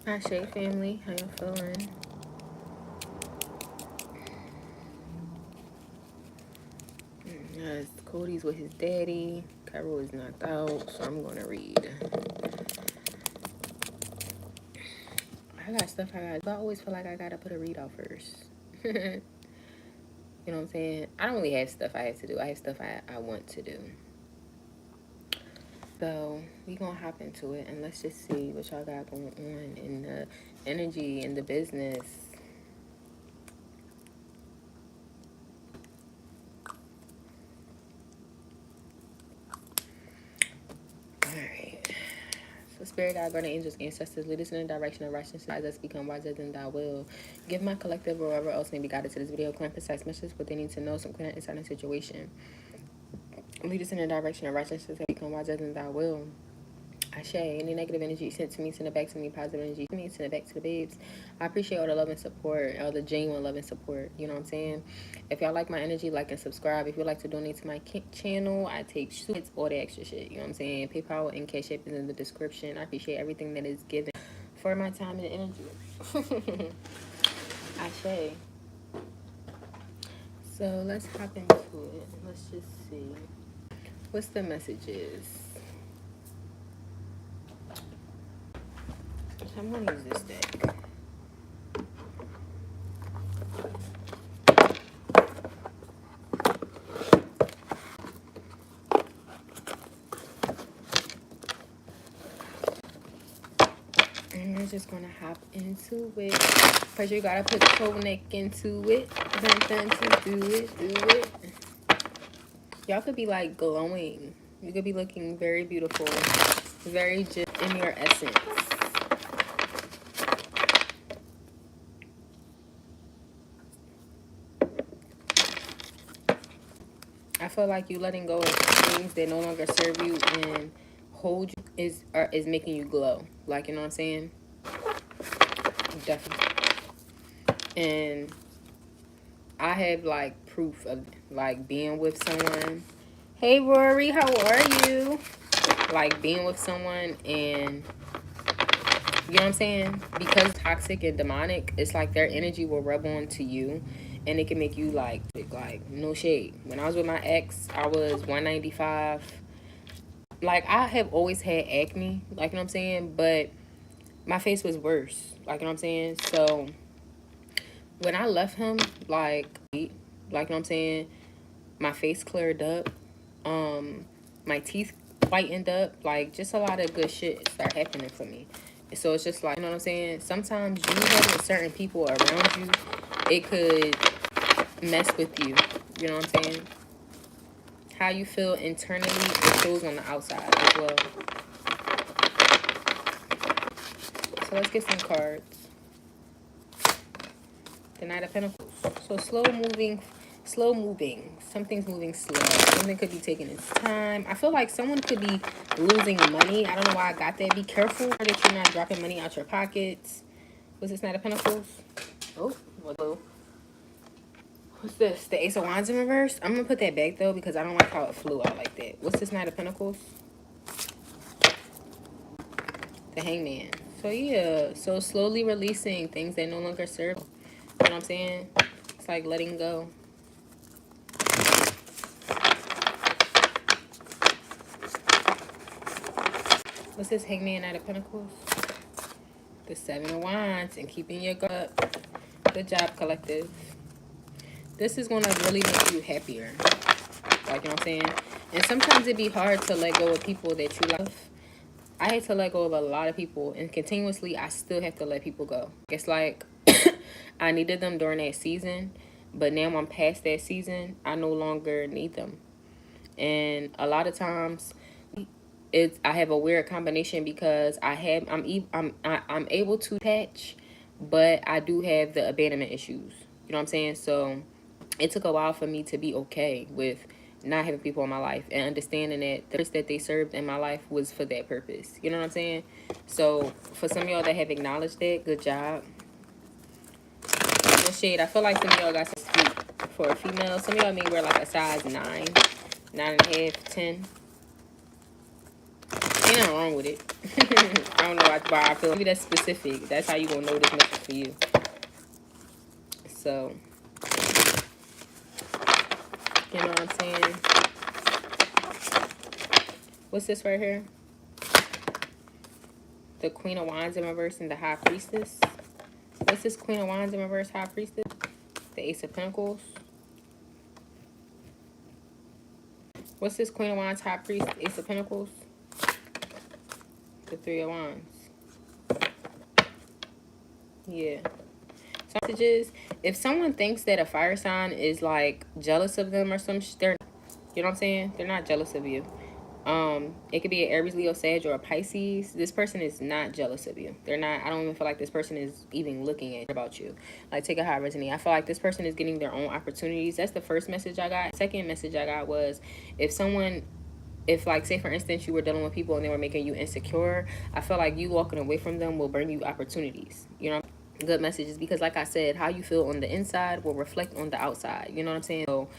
Hi, Shay family. How y'all feeling? Yes, Cody's with his daddy. Cairo is knocked out, so I'm going to read. I got stuff I always feel like I got to put a read out first. You know what I'm saying? I don't really have stuff I have to do. I have stuff I want to do. So we gonna hop into it and let's just see what y'all got going on in the energy in the business. Alright. So spirit guide, guardian angels, ancestors, lead us in the direction of righteousness as us become wiser than thy will. Give my collective or whoever else may be guided to this video clear and concise messages what they need to know, some clear insight in the situation. Lead us in the direction of righteousness as become wiser than thy will. Ashe, any negative energy sent to me, send it back to me. Positive energy to me, send it back to the babes. I appreciate all the love and support, all the genuine love and support. You know what I'm saying? If y'all like my energy, like and subscribe. If you'd like to donate to my channel, I take shoots, all the extra shit. You know what I'm saying? PayPal and Cash App is in the description. I appreciate everything that is given for my time and energy. Ashe. So let's hop into it. Let's just see. What's the messages? I'm gonna use this deck. And we're just gonna hop into it. Cause you gotta put the whole neck into it. Dun, to do it. Y'all could be like glowing. You could be looking very beautiful. Very just in your essence. I feel like you letting go of things that no longer serve you and hold you is making you glow. Like, you know what I'm saying? Definitely. And I have like proof of like being with someone. Hey Rory, how are you? Like being with someone and you know what I'm saying? Because toxic and demonic, it's like their energy will rub on to you and it can make you like no shade. When I was with my ex, I was 195. Like I have always had acne, like you know what I'm saying? But my face was worse. Like you know what I'm saying? So when I left him, like you know what I'm saying, my face cleared up. My teeth whitened up. Like just a lot of good shit started happening for me. So it's just like, you know what I'm saying? Sometimes you having certain people around you, it could mess with you. You know what I'm saying? How you feel internally, it shows on the outside as well. So let's get some cards. The Knight of Pentacles. So slow moving. Something's moving slow. Something could be taking its time. I feel like someone could be losing money. I don't know why I got that. Be careful that you're not dropping money out your pockets. What's this Knight of Pentacles? Oh, hello. What's this? The Ace of Wands in reverse? I'm going to put that back, though, because I don't like how it flew out like that. What's this Knight of Pentacles? The Hangman. So, yeah. So, slowly releasing things that no longer serve. You know what I'm saying? It's like letting go. What's this Hangman Knight of Pentacles? The Seven of Wands and keeping your guard up. Good job, collective. This is going to really make you happier. Like, you know what I'm saying? And sometimes it be hard to let go of people that you love. I had to let go of a lot of people. And continuously, I still have to let people go. It's like I needed them during that season. But now I'm past that season. I no longer need them. And a lot of times, I have a weird combination because I'm able to attach, but I do have the abandonment issues. You know what I'm saying? So it took a while for me to be okay with not having people in my life and understanding that the purpose that they served in my life was for that purpose. You know what I'm saying? So for some of y'all that have acknowledged that, good job. No shade. I feel like some of y'all got some feet for a female. Some of y'all may wear like a size 9, 9.5, 10. Ain't nothing wrong with it. I don't know why I feel maybe that's specific. That's how you gonna know this message for you. So, you know what I'm saying? What's this right here? The Queen of Wands in reverse and the High Priestess. What's this Queen of Wands in reverse, High Priestess? The Ace of Pentacles. What's this Queen of Wands, High Priest, Ace of Pentacles? The Three of Wands. Yeah. So messages, if someone thinks that a fire sign is like jealous of them or some shit, they're, you know what I'm saying? They're not jealous of you. It could be an Aries, Leo, Sag, or a Pisces. This person is not jealous of you. They're not. I don't even feel like this person is even looking at about you. Like, take a high resonate. I feel like this person is getting their own opportunities. That's the first message I got. Second message I got was if like, say for instance, you were dealing with people and they were making you insecure, I feel like you walking away from them will bring you opportunities. You know, good messages, because like I said, how you feel on the inside will reflect on the outside. You know what I'm saying? So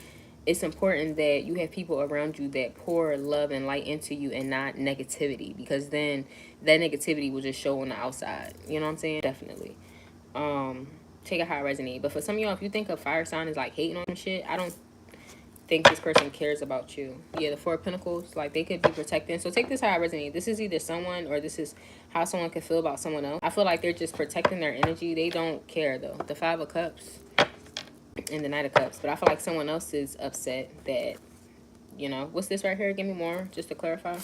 it's important that you have people around you that pour love and light into you and not negativity, because then that negativity will just show on the outside. You know what I'm saying? Definitely. Take a high resonate. But for some of y'all, if you think a fire sign is like hating on shit, I don't think this person cares about you. Yeah, the Four of Pentacles, like they could be protecting. So take this how I resonate. This is either someone, or this is how someone could feel about someone else. I feel like they're just protecting their energy. They don't care though. The Five of Cups and the Knight of Cups. But I feel like someone else is upset that, you know, what's this right here? Give me more, just to clarify.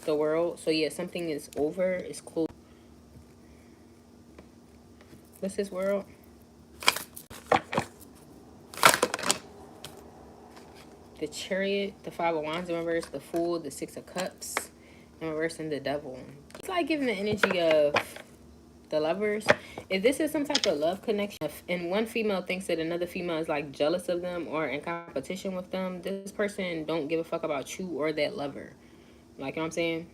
The World. So yeah, something is over, it's close. What's this, World? The Chariot, the Five of Wands in reverse, the Fool, the Six of Cups in reverse, and the Devil. It's like giving the energy of the Lovers. If this is some type of love connection, and one female thinks that another female is like jealous of them or in competition with them, this person don't give a fuck about you or that lover. Like, you know what I'm saying?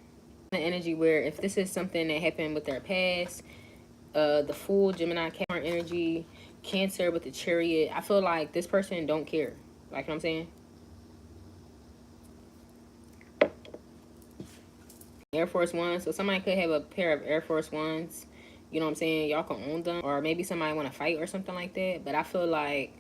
The energy where if this is something that happened with their past, the Fool, Gemini, Capricorn energy, Cancer with the Chariot, I feel like this person don't care. Like, you know what I'm saying? Air Force One. So somebody could have a pair of Air Force Ones. You know what I'm saying? Y'all can own them. Or maybe somebody want to fight or something like that. But I feel like,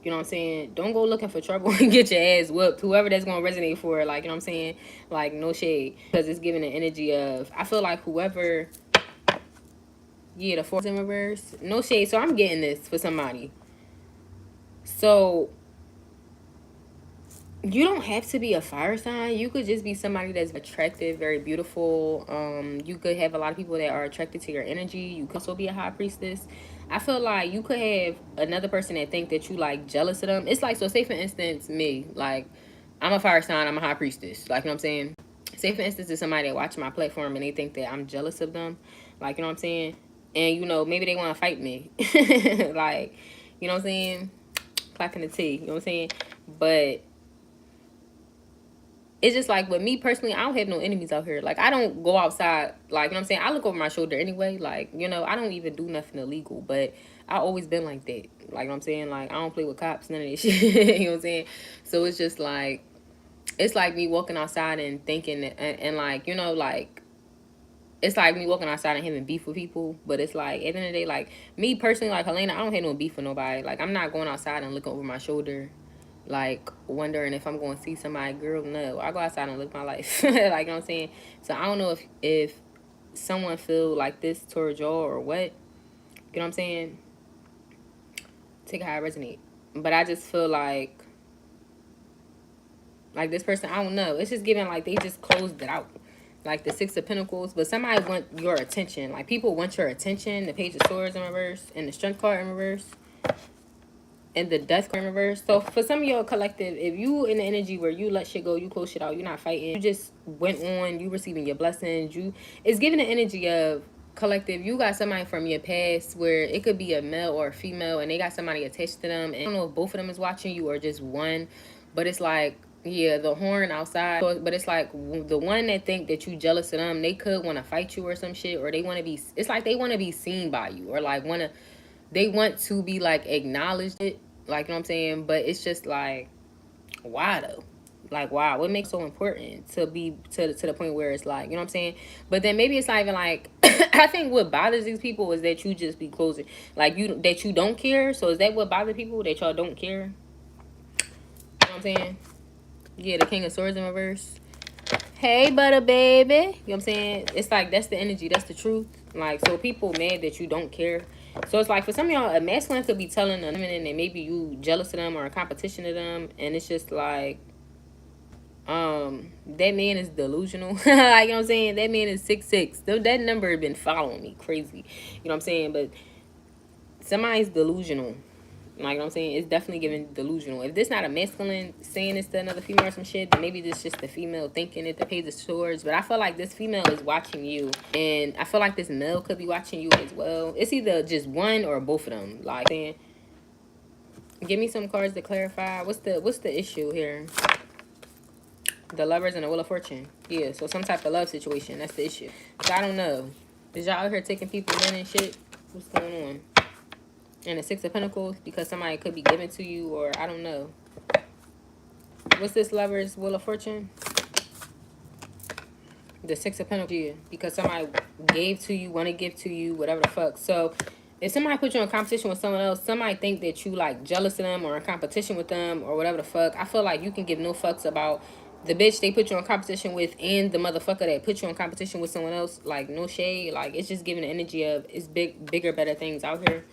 you know what I'm saying, don't go looking for trouble and get your ass whooped. Whoever that's going to resonate for, like, you know what I'm saying? Like, no shade. Because it's giving the energy of, I feel like whoever, yeah, the Fours in reverse. No shade. So I'm getting this for somebody. So you don't have to be a fire sign. You could just be somebody that's attractive, very beautiful. You could have a lot of people that are attracted to your energy. You could also be a high priestess. I feel like you could have another person that think that you like jealous of them. It's like, so say for instance, me, like, I'm a fire sign, I'm a high priestess. Like, you know what I'm saying? Say for instance, there's somebody that watch my platform and they think that I'm jealous of them. Like, you know what I'm saying? And, you know, maybe they want to fight me. Like, you know what I'm saying? Clocking the T, you know what I'm saying? But it's just like, with me personally, I don't have no enemies out here. Like, I don't go outside, like, you know what I'm saying? I look over my shoulder anyway. Like, you know, I don't even do nothing illegal. But I always been like that. Like, you know what I'm saying? Like, I don't play with cops, none of that shit. You know what I'm saying? So it's just like, it's like me walking outside and thinking, and like, you know, like, it's like me walking outside and having beef with people. But it's like, at the end of the day, like, me personally, like, Helena, I don't have no beef with nobody. Like, I'm not going outside and looking over my shoulder, like, wondering if I'm going to see somebody. Girl, no. I go outside and live my life. Like, you know what I'm saying? So I don't know if someone feel like this towards y'all or what. You know what I'm saying? Take how I resonate. But I just feel like this person, I don't know. It's just giving like they just closed it out. Like the Six of Pentacles. But somebody want your attention. Like, people want your attention. The Page of Swords in reverse. And the Strength card in reverse. And the Death card in reverse. So for some of y'all collective, if you in the energy where you let shit go, you close shit out, you're not fighting, you just went on, you receiving your blessings, it's giving the energy of collective, you got somebody from your past where it could be a male or a female and they got somebody attached to them, and I don't know if both of them is watching you or just one, but it's like, yeah, the horn outside. But it's like the one that think that you jealous of them, they could want to fight you or some shit, or they want to be, it's like they want to be seen by you, or like they want to be like acknowledged it, like, you know what I'm saying? But it's just like, why though? Like, wow, what makes it so important to be to the point where it's like, you know what I'm saying? But then maybe it's not even like, I think what bothers these people is that you just be closing, like, that you don't care. So is that what bothers people, that y'all don't care? You know what I'm saying? Yeah, the King of Swords in reverse. Hey, butter baby. You know what I'm saying? It's like, that's the energy. That's the truth. Like, so people mad that you don't care. So it's like, for some of y'all, a masculine could be telling a feminine that maybe you jealous of them or a competition of them. And it's just like, that man is delusional. Like, you know what I'm saying? That man is 6'6". That number has been following me crazy. You know what I'm saying? But somebody's delusional. Like, you know what I'm saying? It's definitely giving delusional. If this not a masculine saying this to another female or some shit, then maybe this just the female thinking it, the page of swords. But I feel like this female is watching you. And I feel like this male could be watching you as well. It's either just one or both of them. Like, saying, give me some cards to clarify. What's the issue here? The Lovers and the Wheel of Fortune. Yeah, so some type of love situation. That's the issue. So I don't know. Is y'all out here taking people in and shit? What's going on? And the Six of Pentacles, because somebody could be given to you, or I don't know. What's this Lover's Wheel of Fortune? The Six of Pentacles, yeah. Because somebody gave to you, want to give to you, whatever the fuck. So if somebody put you in competition with someone else, somebody think that you like jealous of them or in competition with them or whatever the fuck. I feel like you can give no fucks about the bitch they put you in competition with and the motherfucker that put you in competition with someone else. Like, no shade. Like, it's just giving the energy of it's bigger, better things out here.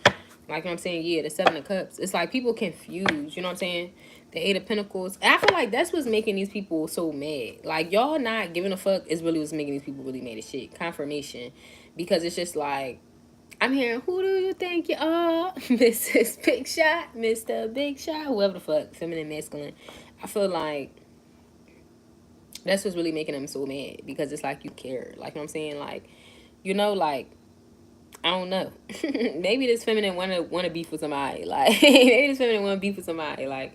Like, you know what I'm saying? Yeah, the Seven of Cups. It's like people confused. You know what I'm saying? The Eight of Pentacles. And I feel like that's what's making these people so mad. Like, y'all not giving a fuck is really what's making these people really mad as shit. Confirmation. Because it's just like, I'm hearing, who do you think you are? Mrs. Big Shot, Mr. Big Shot, whoever the fuck, feminine, masculine. I feel like that's what's really making them so mad. Because it's like you care. Like, you know what I'm saying? Like, you know, like, I don't know. Maybe this feminine wanna beef with somebody. Like, maybe this feminine wanna beef with somebody. Like,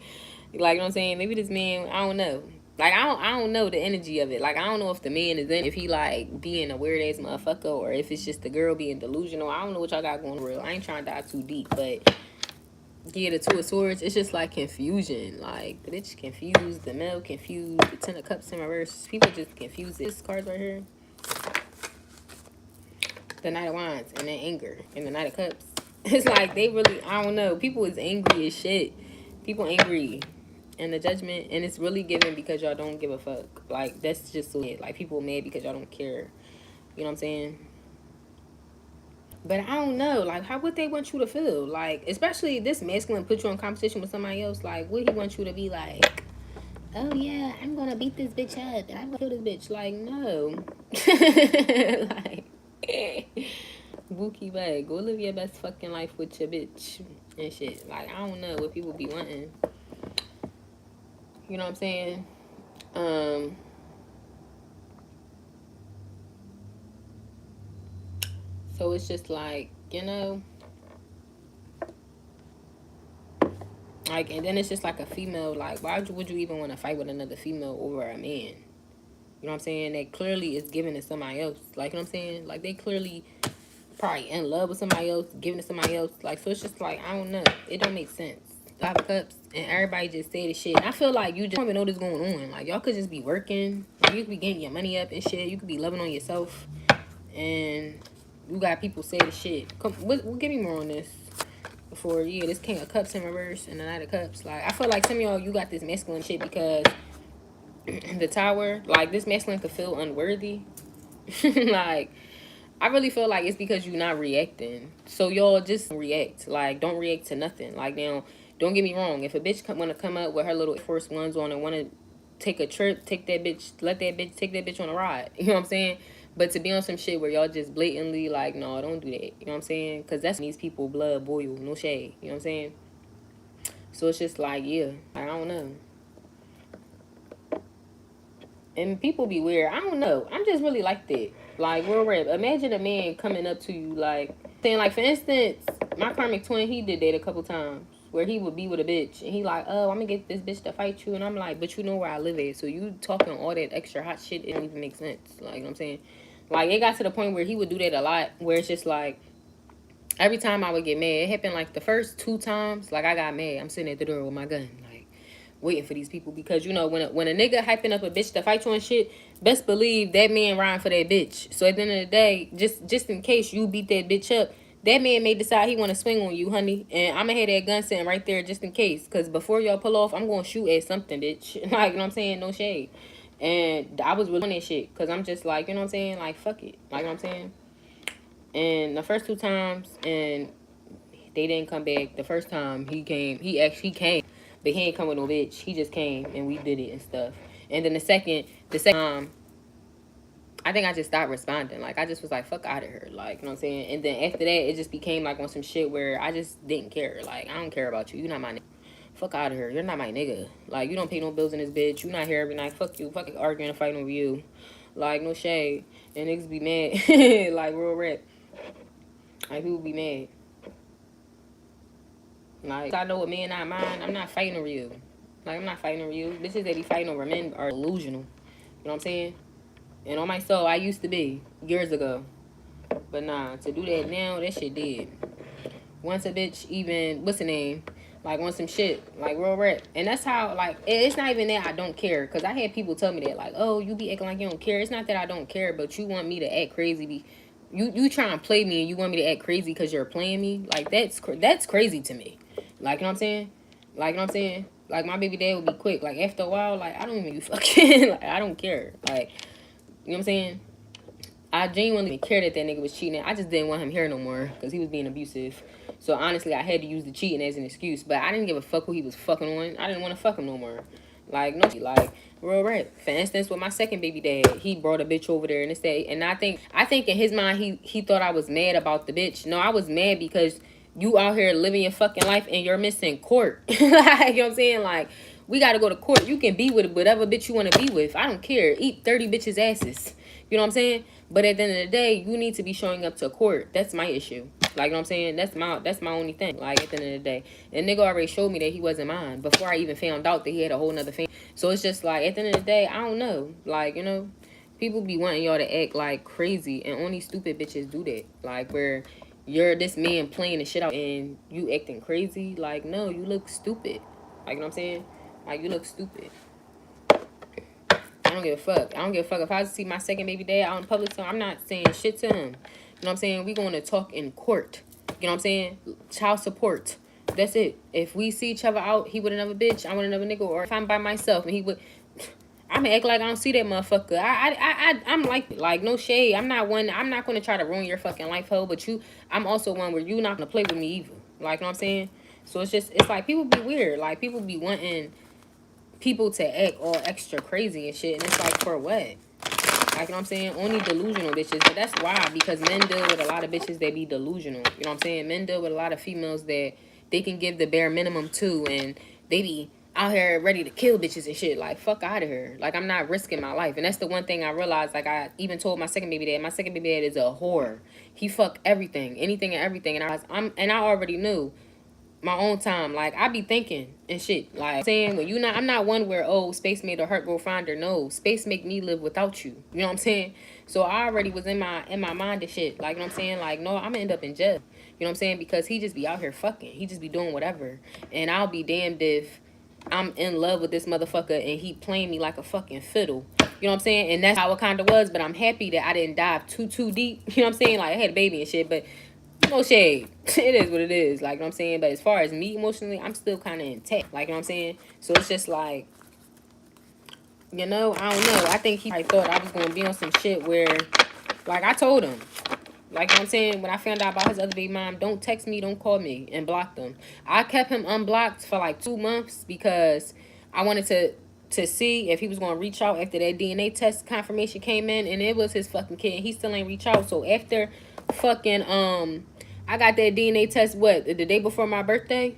you know what I'm saying? Maybe this man, I don't know. Like, I don't know the energy of it. Like, I don't know if the man is in, if he like being a weird ass motherfucker, or if it's just the girl being delusional. I don't know what y'all got going real. I ain't trying to dive too deep, but yeah, the Two of Swords, it's just like confusion. Like, the bitch confused, the male confused, the Ten of Cups in reverse. People just confused. This cards right here. The Knight of Wands and then anger and the Knight of Cups. It's like they really, I don't know. People is angry as shit. People angry. And the Judgment, and it's really given because y'all don't give a fuck. Like, that's just so it. Like, people mad because y'all don't care. You know what I'm saying? But I don't know. Like, how would they want you to feel? Like, especially this masculine put you in competition with somebody else. Like, would he want you to be like, oh yeah, I'm gonna beat this bitch up and I'm gonna kill this bitch? Like, no. Like, Wookie bag, go live your best fucking life with your bitch and shit. Like, I don't know what people be wanting. You know what I'm saying? So it's just like, you know, like, and then it's just like a female. Like, why would you even want to fight with another female over a man? You know what I'm saying? That clearly is giving to somebody else. Like, you know what I'm saying? Like, they clearly probably in love with somebody else, giving to somebody else. Like, so it's just like, I don't know. It don't make sense. Five of Cups, and everybody just say the shit. And I feel like you just don't even know what's going on. Like, y'all could just be working. You could be getting your money up and shit. You could be loving on yourself. And you got people say the shit. Come, give me more on this. Before, yeah, this King of Cups in reverse and the Knight of Cups. Like, I feel like some of y'all, you got this masculine shit because the Tower, like, this masculine could feel unworthy. Like, I really feel like it's because you're not reacting. So y'all just react. Like, don't react to nothing. Like, now, don't get me wrong. If a bitch want to come up with her little Force Ones on and want to take a trip, take that bitch, let that bitch, take that bitch on a ride. You know what I'm saying? But to be on some shit where y'all just blatantly like, no, don't do that. You know what I'm saying? Because that's these people blood boil. No shade. You know what I'm saying? So it's just like, yeah, I don't know. And people be weird. I don't know. I'm just really like that. Like, real rap. Imagine a man coming up to you, like, saying, like, for instance, my karmic twin, he did that a couple times. Where he would be with a bitch. And he like, oh, I'm going to get this bitch to fight you. And I'm like, but you know where I live at. So you talking all that extra hot shit, it don't even make sense. Like, you know what I'm saying? Like, it got to the point where he would do that a lot. Where it's just like, every time I would get mad. It happened, like, the first 2 times. Like, I got mad. I'm sitting at the door with my gun. Like, waiting for these people. Because, you know, when a nigga hyping up a bitch to fight you and shit, best believe that man riding for that bitch. So at the end of the day, just in case you beat that bitch up, that man may decide he want to swing on you, honey. And I'm going to have that gun sitting right there just in case. Because before y'all pull off, I'm going to shoot at something, bitch. Like, you know what I'm saying? No shade. And I was really on that shit. Because I'm just like, you know what I'm saying? Like, fuck it. Like, you know what I'm saying? And the first 2 times, and they didn't come back. The first time he actually came. But he ain't come with no bitch. He just came and we did it and stuff. And then the second time, I think I just stopped responding. Like, I just was like, fuck out of here. Like, you know what I'm saying? And then after that, it just became like on some shit where I just didn't care. Like, I don't care about you. You're not my nigga. Fuck out of here. You're not my nigga. Like, you don't pay no bills in this bitch. You not here every night. Fuck you. Fuck arguing and fighting over you. Like, no shade. And niggas be mad. Like, real rap. Like, people be mad. Like, I know a man not mine. I'm not fighting over you. Like, I'm not fighting over you. Bitches that be fighting over men are delusional. You know what I'm saying? And on my soul, I used to be years ago. But nah, to do that now, that shit dead. Once a bitch even, what's the name? Like, on some shit. Like, real rap. And that's how, like, it's not even that I don't care. Because I had people tell me that, like, oh, you be acting like you don't care. It's not that I don't care, but you want me to act crazy. You try and play me and you want me to act crazy because you're playing me. Like, that's crazy to me. Like, you know what I'm saying? Like, you know what I'm saying? Like, my baby dad would be quick. Like, after a while, like, I don't even fucking, like, I don't care. Like, you know what I'm saying? I genuinely didn't care that nigga was cheating. I just didn't want him here no more because he was being abusive. So, honestly, I had to use the cheating as an excuse. But I didn't give a fuck who he was fucking on. I didn't want to fuck him no more. Like, no, like, real rap. For instance, with my second baby dad, he brought a bitch over there and it's that. And I think in his mind, he thought I was mad about the bitch. No, I was mad because you out here living your fucking life and you're missing court. Like, you know what I'm saying? Like, we got to go to court. You can be with whatever bitch you want to be with. I don't care. Eat 30 bitches' asses. You know what I'm saying? But at the end of the day, you need to be showing up to court. That's my issue. Like, you know what I'm saying? That's my only thing. Like, at the end of the day. And nigga already showed me that he wasn't mine before I even found out that he had a whole nother family. So it's just like, at the end of the day, I don't know. Like, you know, people be wanting y'all to act like crazy. And only stupid bitches do that. Like, where you're this man playing the shit out and you acting crazy. Like, no, you look stupid. Like, you know what I'm saying? Like, you look stupid. I don't give a fuck. I don't give a fuck. If I see my second baby dad out in public, so I'm not saying shit to him. You know what I'm saying? We going to talk in court. You know what I'm saying? Child support. That's it. If we see each other out, he with another bitch, I with another nigga. Or if I'm by myself and he would... I'm gonna act like I don't see that motherfucker. I'm like, no shade. I'm not going to try to ruin your fucking life, ho. But I'm also one where you not going to play with me either. Like, you know what I'm saying? So it's like people be weird. Like, people be wanting people to act all extra crazy and shit. And it's like, for what? Like, you know what I'm saying? Only delusional bitches. But that's why. Because men deal with a lot of bitches that be delusional. You know what I'm saying? Men deal with a lot of females that they can give the bare minimum to. And they be out here ready to kill bitches and shit. Like, fuck out of here. Like, I'm not risking my life. And that's the one thing I realized. Like, I even told my second baby dad. My second baby dad is a whore. He fuck everything. Anything and everything. And I already knew my own time. Like, I be thinking and shit. Like, saying, when I'm not one where, oh, space made a heart grow fonder. No, space make me live without you. You know what I'm saying? So I already was in my mind and shit. Like, you know what I'm saying? Like, no, I'm gonna end up in jail. You know what I'm saying? Because he just be out here fucking. He just be doing whatever. And I'll be damned if I'm in love with this motherfucker and he playing me like a fucking fiddle. You know what I'm saying? And that's how it kind of was. But I'm happy that I didn't dive too deep. You know what I'm saying? Like, I had a baby and shit. But no shade. It is what it is. Like, you know what I'm saying? But as far as me emotionally, I'm still kind of intact. Like, you know what I'm saying? So it's just like, you know, I don't know. I think he thought I was going to be on some shit where, like, I told him. Like, you know what I'm saying? When I found out about his other baby mom, don't text me, don't call me, and blocked him. I kept him unblocked for like 2 months because I wanted to see if he was going to reach out after that DNA test confirmation came in, and it was his fucking kid. He still ain't reach out. So after fucking, I got that DNA test, the day before my birthday?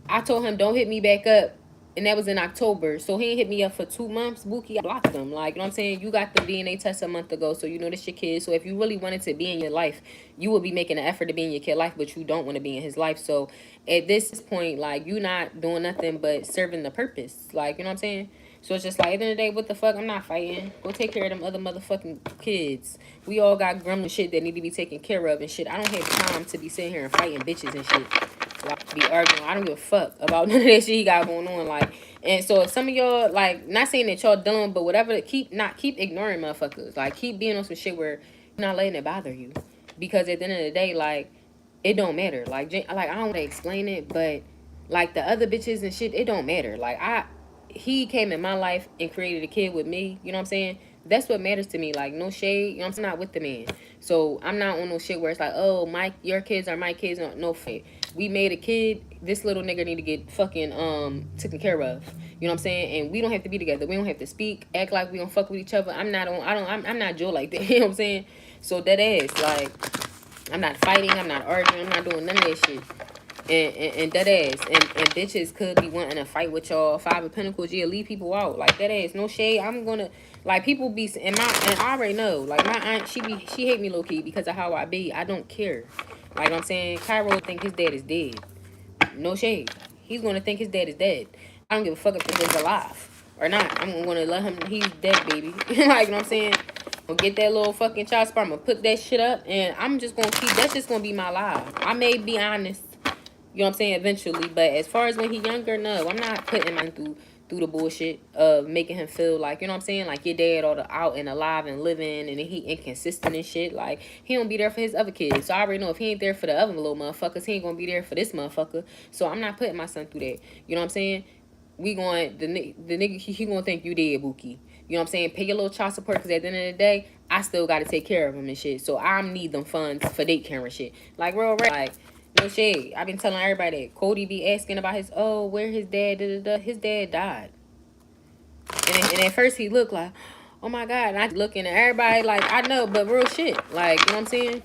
I told him, don't hit me back up. And that was in October. So he ain't hit me up for 2 months. Bookie, I blocked him. Like, you know what I'm saying? You got the DNA test a month ago, so you know this your kid. So if you really wanted to be in your life, you would be making an effort to be in your kid's life, but you don't want to be in his life. So at this point, like, you not doing nothing but serving the purpose. Like, you know what I'm saying? So it's just like, at the end of the day, what the fuck? I'm not fighting. Go take care of them other motherfucking kids. We all got gremlin shit that need to be taken care of and shit. I don't have time to be sitting here and fighting bitches and shit. Like, be arguing. I don't give a fuck about none of that shit he got going on. Like, and so if some of y'all, like, not saying that y'all dealing, but whatever, keep ignoring motherfuckers. Like, keep being on some shit where you're not letting it bother you. Because at the end of the day, like, it don't matter. Like I don't want to explain it, but like the other bitches and shit, it don't matter. Like he came in my life and created a kid with me. You know what I'm saying? That's what matters to me. Like, no shade. You know what I'm saying? I'm not with the man. So I'm not on no shit where it's like, oh, your kids are my kids. No fake. We made a kid. This little nigga need to get fucking taken care of. You know what I'm saying? And we don't have to be together. We don't have to speak, act like we don't fuck with each other. I'm not Joe like that. You know what I'm saying? So that ass, like, I'm not fighting. I'm not arguing. I'm not doing none of that shit. And that ass. And bitches could be wanting to fight with y'all. Five of Pentacles, yeah, leave people out. Like, that ass. No shade. I'm gonna, like, people be, and I already know. Like, my aunt, she hate me low-key because of how I be. I don't care. Like I'm saying, Cairo think his dad is dead. No shade. He's gonna think his dad is dead. I don't give a fuck if his dad's alive or not. I'm gonna let him, he's dead, baby. Like, you know what I'm saying? I'm gonna get that little fucking child support. I'm gonna put that shit up, and I'm just gonna keep, that's just gonna be my life. I may be honest, you know what I'm saying, eventually, but as far as when he younger, no, I'm not putting him through the bullshit of making him feel like, you know what I'm saying, like your dad all the out and alive and living, and he inconsistent and shit. Like, he don't be there for his other kids. So I already know if he ain't there for the other little motherfuckers, he ain't gonna be there for this motherfucker. So I'm not putting my son through that. You know what I'm saying? We going, the nigga, he gonna think you dead, Bookie. You know what I'm saying? Pay your little child support, because at the end of the day, I still got to take care of him and shit. So I need them funds for daycare and shit. Like, real rap. Like, no shade. I've been telling everybody that. Cody be asking about where his dad, His dad died. And at first he looked like, oh my God. And I looking at everybody like, I know, but real shit. Like, you know what I'm saying?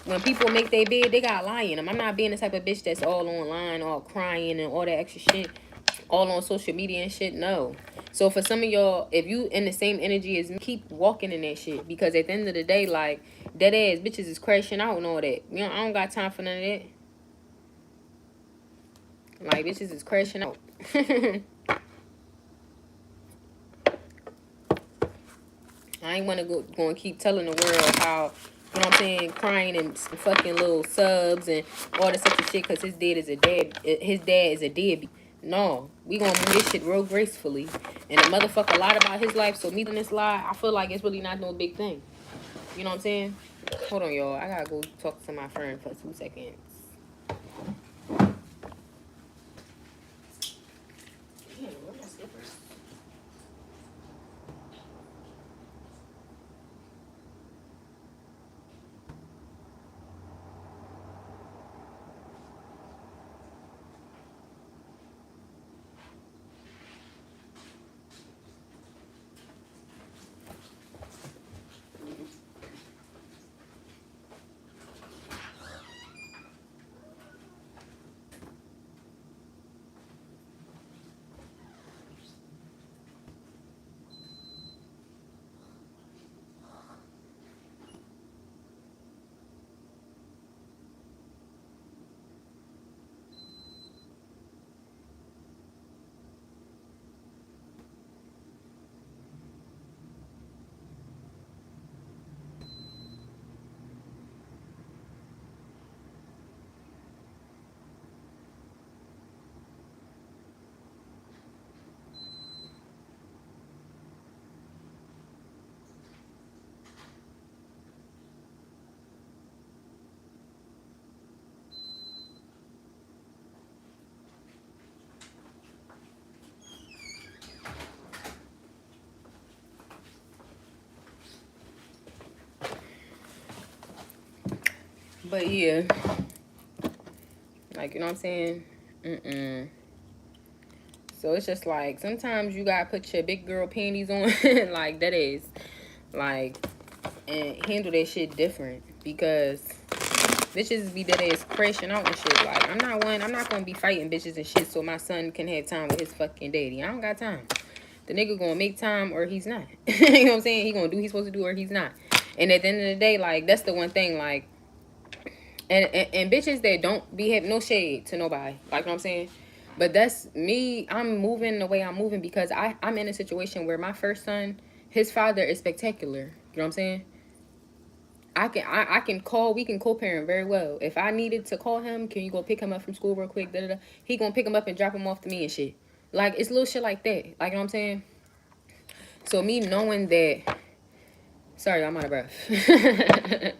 When people make their bed, they got a lie in them. I'm not being the type of bitch that's all online, all crying and all that extra shit, all on social media and shit. No. So for some of y'all, if you in the same energy as me, keep walking in that shit. Because at the end of the day, like, that ass bitches is crashing out and all that. You know, I don't got time for none of that. Like, bitches is crashing out. I ain't want to go and keep telling the world how, you know what I'm saying, crying and fucking little subs and all this other shit because his dad is a deadbeat. No, we gonna move this shit real gracefully. And the motherfucker lied about his life, so me in this lie, I feel like it's really not no big thing. You know what I'm saying? Hold on, y'all. I gotta go talk to my friend for 2 seconds. But yeah, like, you know what I'm saying? So it's just like, sometimes you gotta put your big girl panties on, like, that is, like, and handle that shit different, because bitches be dead ass crashing out and shit. Like, I'm not gonna be fighting bitches and shit so my son can have time with his fucking daddy. I don't got time. The nigga gonna make time or he's not. You know what I'm saying? He gonna do what he's supposed to do or he's not. And at the end of the day, like, that's the one thing, like, and bitches that don't be having no shade to nobody. Like, you know what I'm saying? But that's me. I'm moving the way I'm moving because I'm in a situation where my first son, his father is spectacular. You know what I'm saying? I can call, we can co-parent very well. If I needed to call him, can you go pick him up from school real quick? Da, da, da. He gonna pick him up and drop him off to me and shit. Like, it's little shit like that. Like, you know what I'm saying? So me knowing that, sorry, I'm out of breath.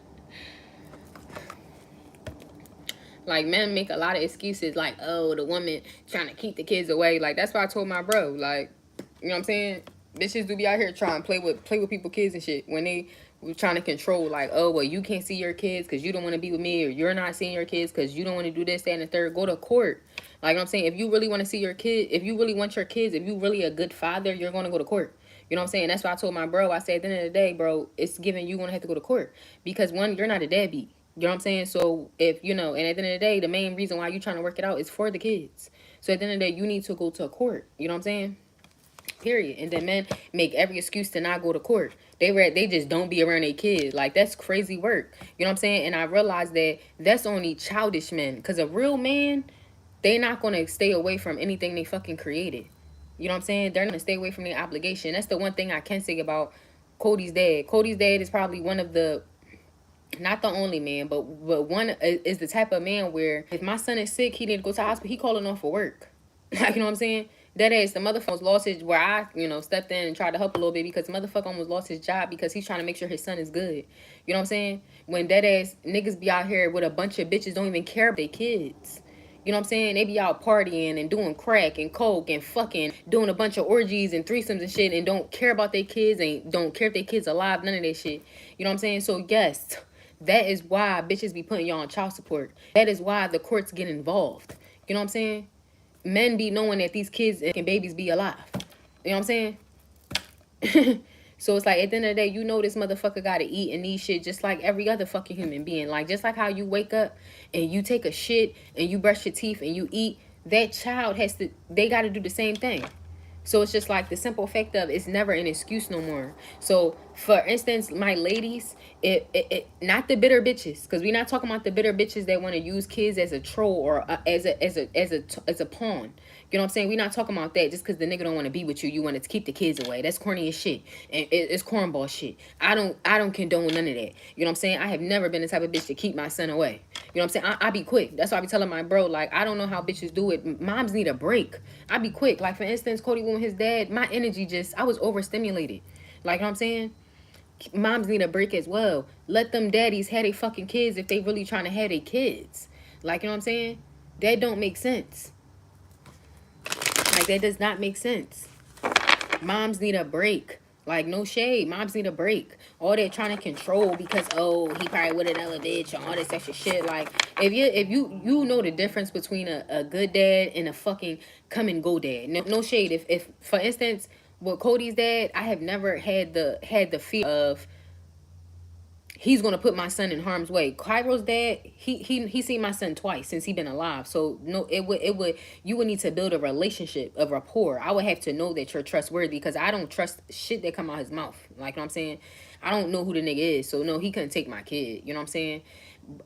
Like, men make a lot of excuses, like, oh, the woman trying to keep the kids away. Like, that's why I told my bro, like, you know what I'm saying? Bitches do be out here trying to play with people kids and shit when they were trying to control, like, oh, well, you can't see your kids because you don't want to be with me, or you're not seeing your kids because you don't want to do this, that, and the third. Go to court. Like, you know what I'm saying? If you really want to see your kid, if you really want your kids, if you really a good father, you're going to go to court. You know what I'm saying? That's why I told my bro, I said, at the end of the day, bro, it's given you going to have to go to court. Because, one, you're not a deadbeat. You know what I'm saying? So if, you know, and at the end of the day, the main reason why you're trying to work it out is for the kids. So at the end of the day, you need to go to a court. You know what I'm saying? Period. And then men make every excuse to not go to court. They just don't be around their kids. Like, that's crazy work. You know what I'm saying? And I realized that that's only childish men. Because a real man, they not going to stay away from anything they fucking created. You know what I'm saying? They're going to stay away from their obligation. That's the one thing I can say about Cody's dad. Cody's dad is probably one of the, not the only man, but one is the type of man where if my son is sick, he need to go to the hospital, he calling off for work. Like, you know what I'm saying? That is, the motherfucker almost lost his, where I, you know, stepped in and tried to help a little bit because the motherfucker almost lost his job because he's trying to make sure his son is good. You know what I'm saying? When that ass niggas be out here with a bunch of bitches don't even care about their kids. You know what I'm saying? They be out partying and doing crack and coke and fucking doing a bunch of orgies and threesomes and shit and don't care about their kids and don't care if their kids alive, none of that shit. You know what I'm saying? So yes, that is why bitches be putting y'all on child support. That is why the courts get involved. You know what I'm saying? Men be knowing that these kids and babies be alive. You know what I'm saying? So it's like, at the end of the day, you know this motherfucker gotta eat and need shit just like every other fucking human being. Like, just like how you wake up and you take a shit and you brush your teeth and you eat, that child has to, they gotta do the same thing. So it's just like the simple fact of it's never an excuse no more. So for instance, my ladies, it not the bitter bitches, because we're not talking about the bitter bitches that want to use kids as a troll or as a pawn. You know what I'm saying? We're not talking about that just because the nigga don't want to be with you. You want to keep the kids away. That's corny as shit. And it's cornball shit. I don't condone none of that. You know what I'm saying? I have never been the type of bitch to keep my son away. You know what I'm saying? I be quick. That's why I be telling my bro, like, I don't know how bitches do it. Moms need a break. I be quick. Like, for instance, Cody with his dad, my energy I was overstimulated. Like, you know what I'm saying? Moms need a break as well. Let them daddies have their fucking kids if they really trying to have their kids. Like, you know what I'm saying? That don't make sense. Like, that does not make sense. Moms need a break. Like, no shade. Moms need a break. All that trying to control because, oh, he probably with another bitch or all this extra shit. Like, if you know the difference between a good dad and a fucking come and go dad. No shade. If for instance, with Cody's dad, I have never had the fear of he's gonna put my son in harm's way. Cairo's dad, he seen my son twice since he been alive. So no, it would you would need to build a relationship, a rapport. I would have to know that you're trustworthy because I don't trust shit that come out his mouth. Like, you know what I'm saying? I don't know who the nigga is, so no, he couldn't take my kid. You know what I'm saying?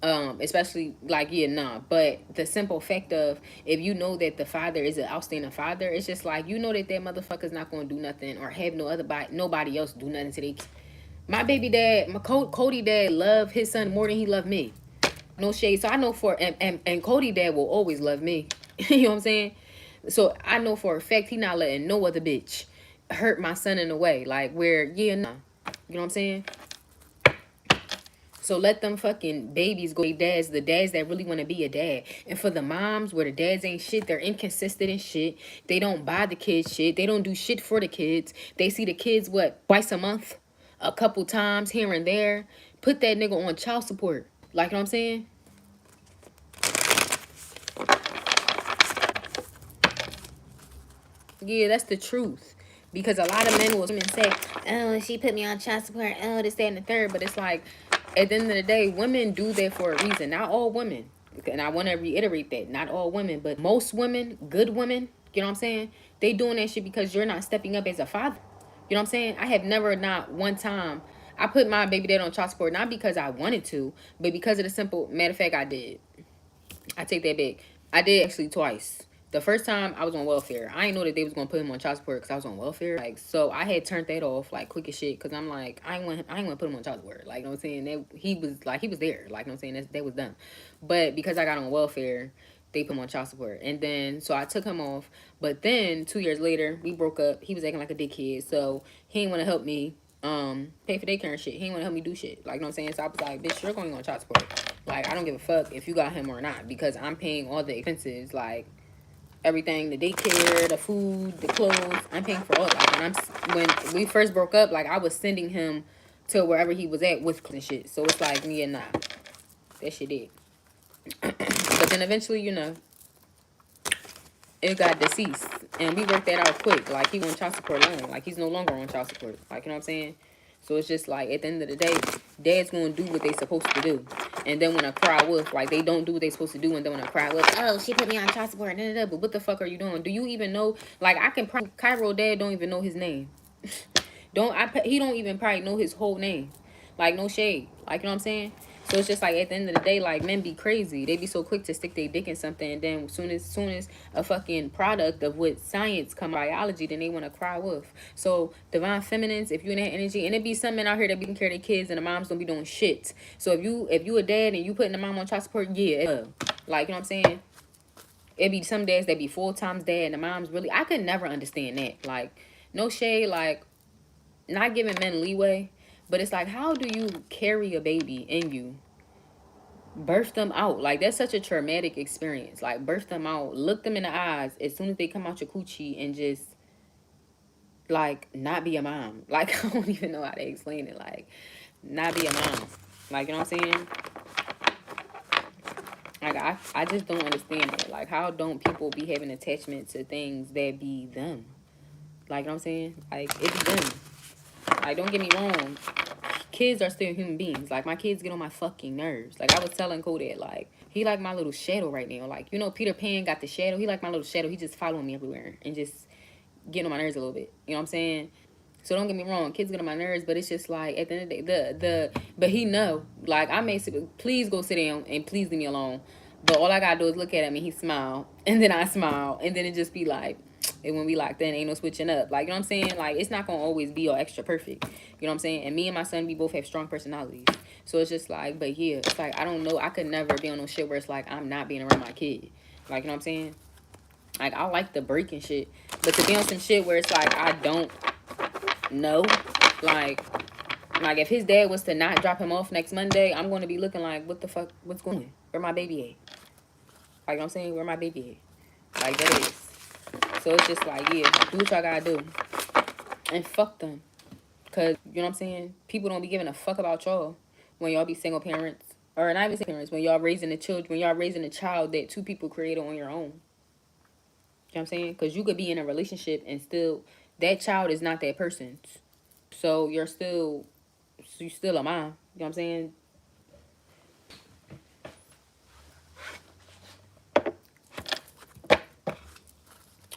Especially like, yeah, nah. But the simple fact of if you know that the father is an outstanding father, it's just like you know that motherfucker's not gonna do nothing or have nobody else do nothing to their kids. My baby dad, my Cody dad loved his son more than he loved me. No shade. So I know and Cody dad will always love me. You know what I'm saying? So I know for a fact he not letting no other bitch hurt my son in a way. Like, where, yeah, nah. You know what I'm saying? So let them fucking babies go. The dads that really want to be a dad. And for the moms where the dads ain't shit, they're inconsistent and shit. They don't buy the kids shit. They don't do shit for the kids. They see the kids, what, twice a month? A couple times here and there. Put that nigga on child support. Like, you know what I'm saying? Yeah, that's the truth. Because a lot of men will say, oh, she put me on child support. Oh, this, that, and the third. But it's like, at the end of the day, women do that for a reason. Not all women. And I want to reiterate that. Not all women. But most women, good women, you know what I'm saying? They doing that shit because you're not stepping up as a father. You know what I'm saying? I have never, not one time, I put my baby dad on child support. Not because I wanted to, but because of the simple, matter of fact, I did. I take that back. I did actually twice. The first time I was on welfare, I didn't know that they was gonna put him on child support because I was on welfare. Like, so I had turned that off like quick as shit because I'm like, I ain't want to put him on child support. Like, you know what I'm saying? That he was there. Like, you know what I'm saying? That was done. But because I got on welfare, they put him on child support, and then so I took him off. But then 2 years later, we broke up. He was acting like a dickhead, so he didn't want to help me pay for daycare and shit. He didn't want to help me do shit. Like, you know what I'm saying? So I was like, bitch, you're going on child support. Like, I don't give a fuck if you got him or not because I'm paying all the expenses. Like, everything, the daycare, the food, the clothes, I'm paying for all that. When we first broke up, like, I was sending him to wherever he was at with and shit. So it's like, yeah, nah, that shit did. But then eventually, you know, it got deceased, and we worked that out quick. Like, he on child support alone. Like, he's no longer on child support. Like, you know what I'm saying? So it's just like, at the end of the day, dad's gonna do what they supposed to do. And then when I cry wolf, like, they don't do what they supposed to do. And then when I cry wolf, oh, she put me on child support. But what the fuck are you doing? Do you even know? Like, I can probably, Cairo dad don't even know his name. He don't even probably know his whole name. Like, no shade. Like, you know what I'm saying? So it's just like, at the end of the day, like, men be crazy. They be so quick to stick their dick in something, and then soon as a fucking product of what science come biology, then they want to cry wolf. So divine feminines, if you in that energy, and it be some men out here that be taking care of their kids, and the moms don't be doing shit. So if you a dad and you putting the mom on child support, yeah, like, you know what I'm saying? It be some dads that be full time dad, and the mom's really, I could never understand that. Like, no shade, like, not giving men leeway, but it's like, how do you carry a baby in you, birth them out? Like, that's such a traumatic experience. Like, birth them out, look them in the eyes as soon as they come out your coochie, and just, like, not be a mom. Like, I don't even know how to explain it. Like, not be a mom. Like, you know what I'm saying? Like, I just don't understand it. Like, how don't people be having attachment to things that be them? Like, you know what I'm saying? Like, it be them. Like, don't get me wrong. Kids are still human beings. Like, my kids get on my fucking nerves. Like, I was telling Kodak, like, he like my little shadow right now. Like, you know, Peter Pan got the shadow. He like my little shadow. He just following me everywhere and just getting on my nerves a little bit. You know what I'm saying? So don't get me wrong, kids get on my nerves, but it's just like, at the end of the day, but he know, like, I may say, please go sit down and please leave me alone. But all I gotta do is look at him and he smile, and then I smile, and then it just be like, and when we locked in, ain't no switching up. Like, you know what I'm saying? Like, it's not gonna always be all extra perfect. You know what I'm saying? And me and my son, we both have strong personalities. So it's just like, but yeah, it's like, I don't know, I could never be on no shit where it's like, I'm not being around my kid. Like, you know what I'm saying? Like, I like the break and shit, but to be on some shit where it's like, I don't know, like if his dad was to not drop him off next Monday, I'm going to be looking like, what the fuck, what's going on? Where my baby at? Like, you know what I'm saying? Where my baby at? Like, that is. So it's just like, yeah, do what y'all gotta do. And fuck them. Because, you know what I'm saying? People don't be giving a fuck about y'all when y'all be single parents. Or not even single parents, when y'all raising the children, when y'all raising a child that two people created on your own. You know what I'm saying? Because you could be in a relationship and still, that child is not that person's. So you're still a mom. You know what I'm saying?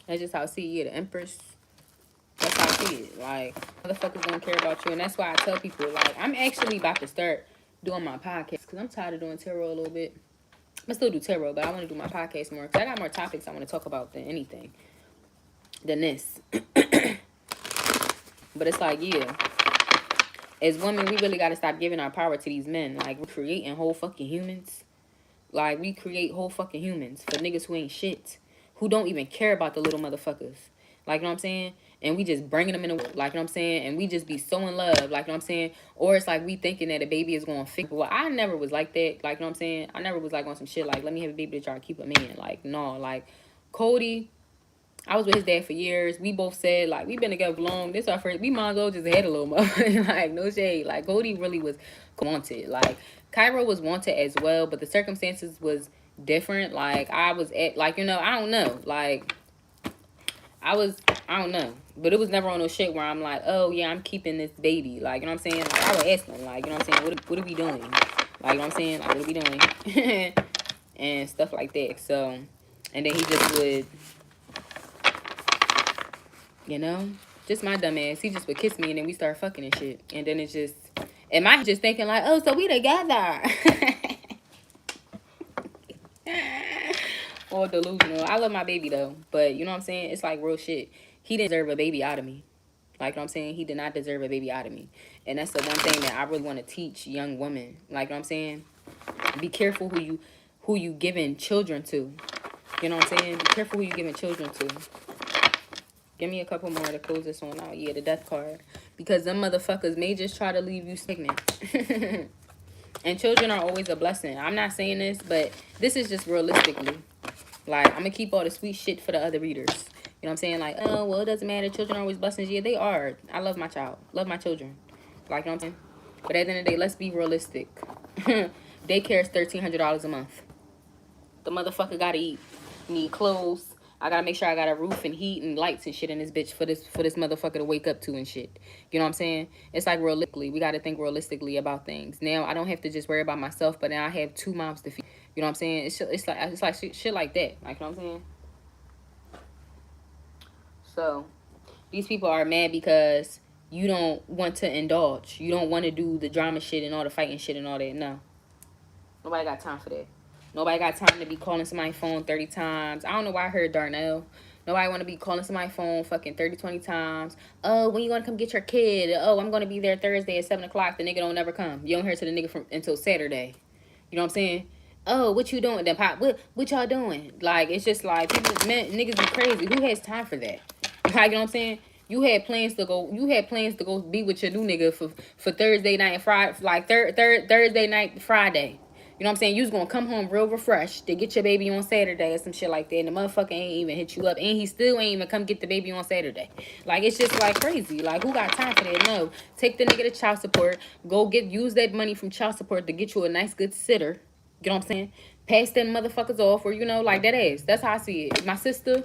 That's just how I see it. The Empress. That's how I see it. Like, motherfuckers don't care about you. And that's why I tell people, like, I'm actually about to start doing my podcast. Because I'm tired of doing tarot a little bit. I still do tarot, but I want to do my podcast more. Because I got more topics I want to talk about than anything. Than this. But it's like, yeah. As women, we really got to stop giving our power to these men. Like, we're creating whole fucking humans. Like, we create whole fucking humans for niggas who ain't shit. Who don't even care about the little motherfuckers. Like, you know what I'm saying? And we just bringing them in the world. Like, you know what I'm saying? And we just be so in love. Like, you know what I'm saying? Or it's like we thinking that a baby is going to fix. Well, I never was like that. Like, you know what I'm saying? I never was like on some shit like, let me have a baby to try to keep a man. Like, no. Like, Cody, I was with his dad for years. We both said, like, we've been together for long. This our first. We might as well just had a little more. Like, no shade. Like, Cody really was wanted. Like, Cairo was wanted as well, but the circumstances was different. Like, I was at, like, you know, I don't know. Like, I don't know. But it was never on no shit where I'm like, oh, yeah, I'm keeping this baby. Like, you know what I'm saying? Like, I would ask him, like, you know what I'm saying? What are we doing? Like, you know what I'm saying? Like, what are we doing? And stuff like that. So, and then he just would, you know, just my dumb ass. He just would kiss me and then we start fucking and shit. And then it's just, and my just thinking like, oh, so we together. All delusional. I love my baby though, but you know what I'm saying? It's like real shit. He didn't deserve a baby out of me. Like, you know what I'm saying? He did not deserve a baby out of me. And that's the one thing that I really want to teach young women. Like, you know what I'm saying? Be careful who you giving children to. You know what I'm saying? Be careful who you giving children to. Give me a couple more to close this one out. Yeah, the death card. Because them motherfuckers may just try to leave you stagnant. And children are always a blessing. I'm not saying this, but this is just realistically. Like, I'm going to keep all the sweet shit for the other readers. You know what I'm saying? Like, oh, well, it doesn't matter. Children are always blessings. Yeah, they are. I love my child. Love my children. Like, you know what I'm saying? But at the end of the day, let's be realistic. Daycare is $1,300 a month. The motherfucker got to eat. Need clothes. I got to make sure I got a roof and heat and lights and shit in this bitch for this motherfucker to wake up to and shit. You know what I'm saying? It's like realistically. We got to think realistically about things. Now, I don't have to just worry about myself, but now I have 2 mouths to feed. You know what I'm saying? It's like shit like that. Like, you know what I'm saying? So, these people are mad because you don't want to indulge. You don't want to do the drama shit and all the fighting shit and all that. No. Nobody got time for that. Nobody got time to be calling somebody's phone 30 times. I don't know why I heard Darnell. Nobody want to be calling somebody's phone fucking 30, 20 times. Oh, when you going to come get your kid? Oh, I'm going to be there Thursday at 7 o'clock. The nigga don't never come. You don't hear to the nigga until Saturday. You know what I'm saying? Oh, what you doing? Then pop, what y'all doing? Like, it's just like, people, men, niggas be crazy. Who has time for that? Like, you know what I'm saying? You had plans to go be with your new nigga for Thursday night and Friday, like Thursday night, Friday. You know what I'm saying? You was gonna come home real refreshed to get your baby on Saturday or some shit like that. And the motherfucker ain't even hit you up. And he still ain't even come get the baby on Saturday. Like, it's just like crazy. Like, who got time for that? No. Take the nigga to child support. Use that money from child support to get you a nice good sitter. You know what I'm saying? Pass them motherfuckers off, or, you know, like that ass. That's how I see it. My sister,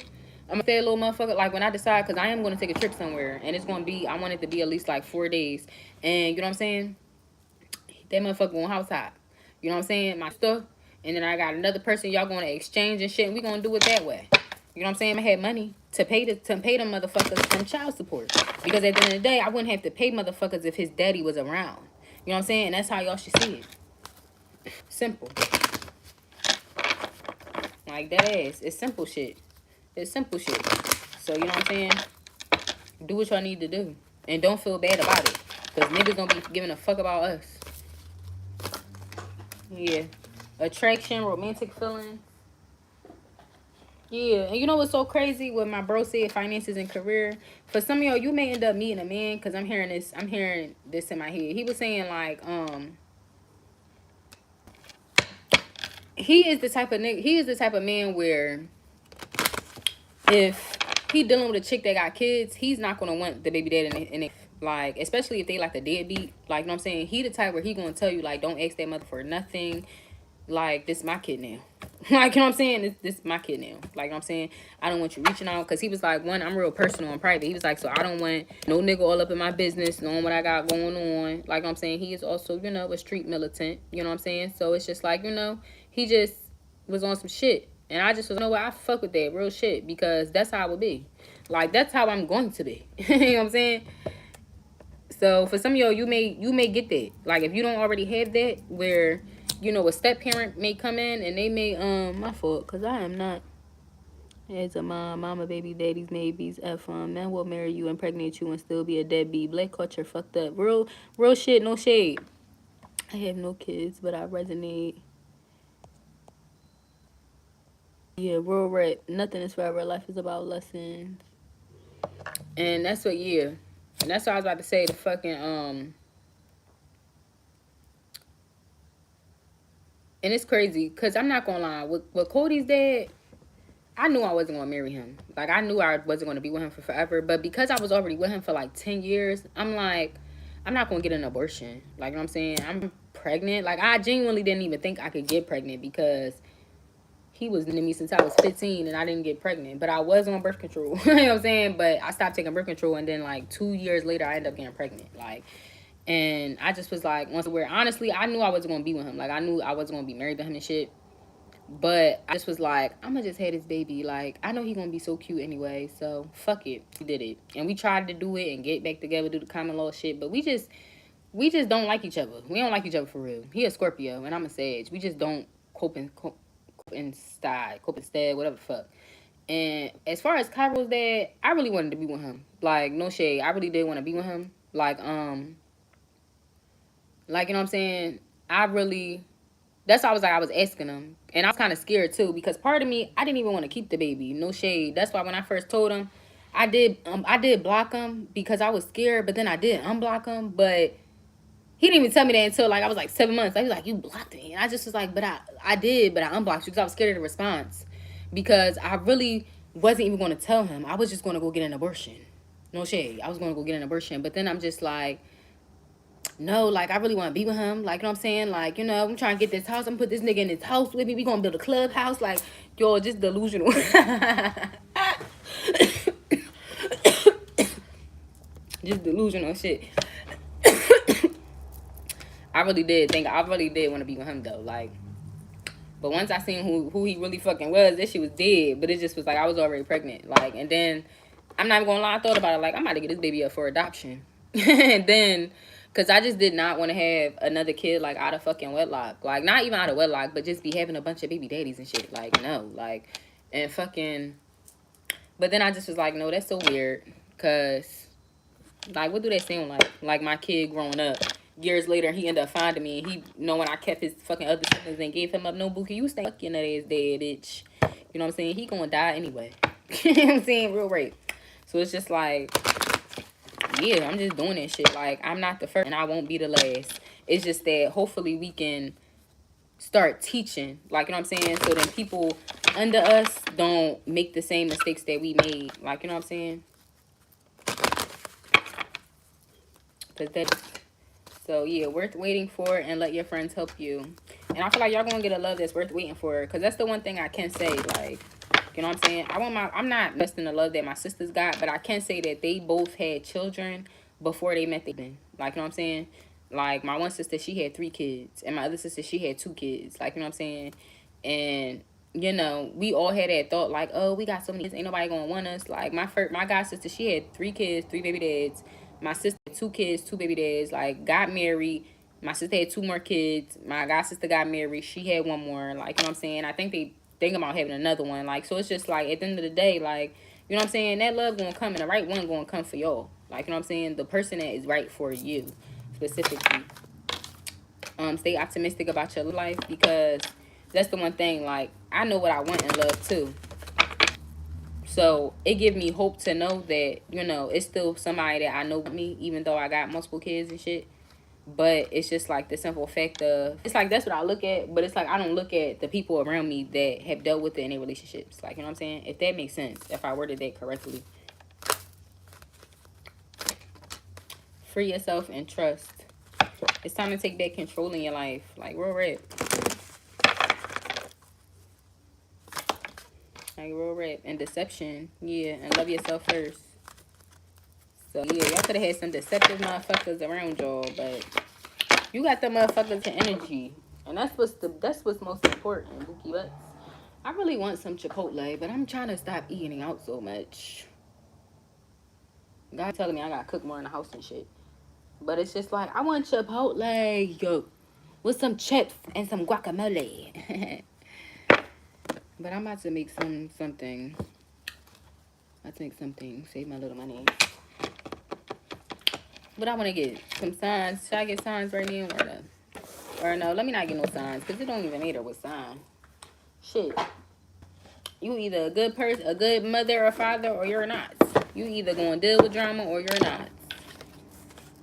I'm gonna say a little motherfucker, like, when I decide, because I am gonna take a trip somewhere, and it's gonna be, I want it to be at least like 4 days. And, you know what I'm saying? That motherfucker going house hop. You know what I'm saying? My stuff. And then I got another person, y'all gonna exchange and shit, and we gonna do it that way. You know what I'm saying? I had money to pay them motherfuckers from child support. Because at the end of the day, I wouldn't have to pay motherfuckers if his daddy was around. You know what I'm saying? And that's how y'all should see it. Simple. Like, that ass. It's simple shit. It's simple shit. So, you know what I'm saying? Do what y'all need to do. And don't feel bad about it. Because niggas don't be giving a fuck about us. Yeah. Attraction, romantic feeling. Yeah. And you know what's so crazy? What my bro said, finances and career. For some of y'all, you may end up meeting a man. Because I'm hearing this in my head. He was saying, like, he is the type of man where if he dealing with a chick that got kids, he's not gonna want the baby dad in it. Like, especially if they like the deadbeat. Like, you know what I'm saying? He the type where he gonna tell you, like, don't ask that mother for nothing. Like, this is my kid now. Like, you know what I'm saying? This is my kid now. Like, you know what I'm saying? I don't want you reaching out. Because he was like, one, I'm real personal and private. He was like, so I don't want no nigga all up in my business, knowing what I got going on. Like, you know what I'm saying? He is also, you know, a street militant. You know what I'm saying? So it's just like, you know, he just was on some shit. And I just was, you know what? I fuck with that real shit. Because that's how I would be. Like, that's how I'm going to be. You know what I'm saying? So for some of y'all, you may get that. Like, if you don't already have that, where, you know, a step parent may come in and they may, my fault, because I am not. As a mama, baby, daddies, maybes, men will marry you, impregnate you, and still be a deadbeat. Black culture fucked up. Real shit, no shade. I have no kids, but I resonate. Yeah, real rap. Nothing is forever. Life is about lessons. And that's what, yeah. And that's what I was about to say, the fucking, and it's crazy, because I'm not gonna lie. With Cody's dad, I knew I wasn't gonna marry him. Like, I knew I wasn't gonna be with him for forever. But because I was already with him for like 10 years, I'm like, I'm not gonna get an abortion. Like, you know what I'm saying? I'm pregnant. Like, I genuinely didn't even think I could get pregnant because he was into me since I was 15 and I didn't get pregnant. But I was on birth control. You know what I'm saying? But I stopped taking birth control, and then like 2 years later, I ended up getting pregnant. Like, and I just was like, once where honestly, I knew I wasn't gonna be with him. Like, I knew I wasn't gonna be married to him and shit. But I just was like, I'm gonna just have this baby. Like, I know he gonna be so cute anyway, so fuck it. We did it. And we tried to do it and get back together, do the common law shit, but we just don't like each other. We don't like each other for real. He a Scorpio and I'm a Sag. We just don't cope instead, whatever the fuck. And as far as Cairo's dad, I really wanted to be with him. Like, no shade. I really did want to be with him. Like, you know what I'm saying? I really, that's why I was asking him. And I was kind of scared too, because part of me, I didn't even want to keep the baby. No shade. That's why when I first told him, I did block him because I was scared, but then I did unblock him. But he didn't even tell me that until like I was like 7 months. He was like, "You blocked me," and I just was like, "But I did, but I unblocked you because I was scared of the response, because I really wasn't even going to tell him. I was just going to go get an abortion. No shade. I was going to go get an abortion, but then I'm just like, no, like I really want to be with him. Like, you know what I'm saying? Like, you know, I'm trying to get this house. I'm put this nigga in this house with me. We gonna build a clubhouse. Like, yo, just delusional. Just delusional shit. I really did want to be with him though. Like, but once I seen who he really fucking was, this shit was dead. But it just was like I was already pregnant. Like, and then I'm not even gonna lie, I thought about it. Like, I'm about to get this baby up for adoption. And then, cause I just did not want to have another kid like out of fucking wedlock. Like, not even out of wedlock, but just be having a bunch of baby daddies and shit. Like, no, like, and fucking. But then I just was like, no, that's so weird. Cause, like, what do they sound like? Like my kid growing up. Years later, he ended up finding me, and he, you know, when I kept his fucking other siblings and gave him up, no, Bookie, you stay fucking that ass dead, bitch. You know what I'm saying? He gonna die anyway. You know what I'm saying? Real rape. So it's just like, yeah, I'm just doing this shit. Like, I'm not the first, and I won't be the last. It's just that hopefully we can start teaching, like, you know what I'm saying? So then people under us don't make the same mistakes that we made. Like, you know what I'm saying? Because that. So, yeah, worth waiting for, and let your friends help you. And I feel like y'all gonna get a love that's worth waiting for. Because that's the one thing I can say. Like, you know what I'm saying? I'm not investing the love that my sisters got. But I can say that they both had children before they met them. Like, you know what I'm saying? Like, my one sister, she had 3 kids. And my other sister, she had 2 kids. Like, you know what I'm saying? And, you know, we all had that thought. Like, oh, we got so many kids. Ain't nobody gonna want us. Like, my god sister, she had 3 kids, 3 baby dads. My sister had 2 kids, 2 baby dads, like, got married. My sister had 2 more kids. My god sister got married. She had 1 more. Like, you know what I'm saying? I think they think about having another one. Like, so it's just like, at the end of the day, like, you know what I'm saying? That love gonna come, and the right one gonna come for y'all. Like, you know what I'm saying? The person that is right for you, specifically. Stay optimistic about your life, because that's the one thing. Like, I know what I want in love, too. So it give me hope to know that, you know, it's still somebody that I know with me, even though I got multiple kids and shit. But it's just like the simple fact of, it's like that's what I look at, but it's like I don't look at the people around me that have dealt with it in their relationships. Like, you know what I'm saying? If that makes sense, if I worded that correctly. Free yourself and trust. It's time to take back control in your life. Like, real rap. Like, real rap. And deception. Yeah, and love yourself first. So, yeah, y'all could have had some deceptive motherfuckers around y'all, but you got the motherfuckers to energy. And that's what's most important, Bookie Butts. I really want some Chipotle, but I'm trying to stop eating out so much. God telling me I gotta cook more in the house and shit. But it's just like, I want Chipotle, yo, with some chips and some guacamole. But I'm about to make something. I think something. Save my little money. But I want to get some signs. Should I get signs right now or no? Or no, let me not get no signs, because it don't even matter what sign. Shit. You either a good person, a good mother or father, or you're not. You either going to deal with drama or you're not.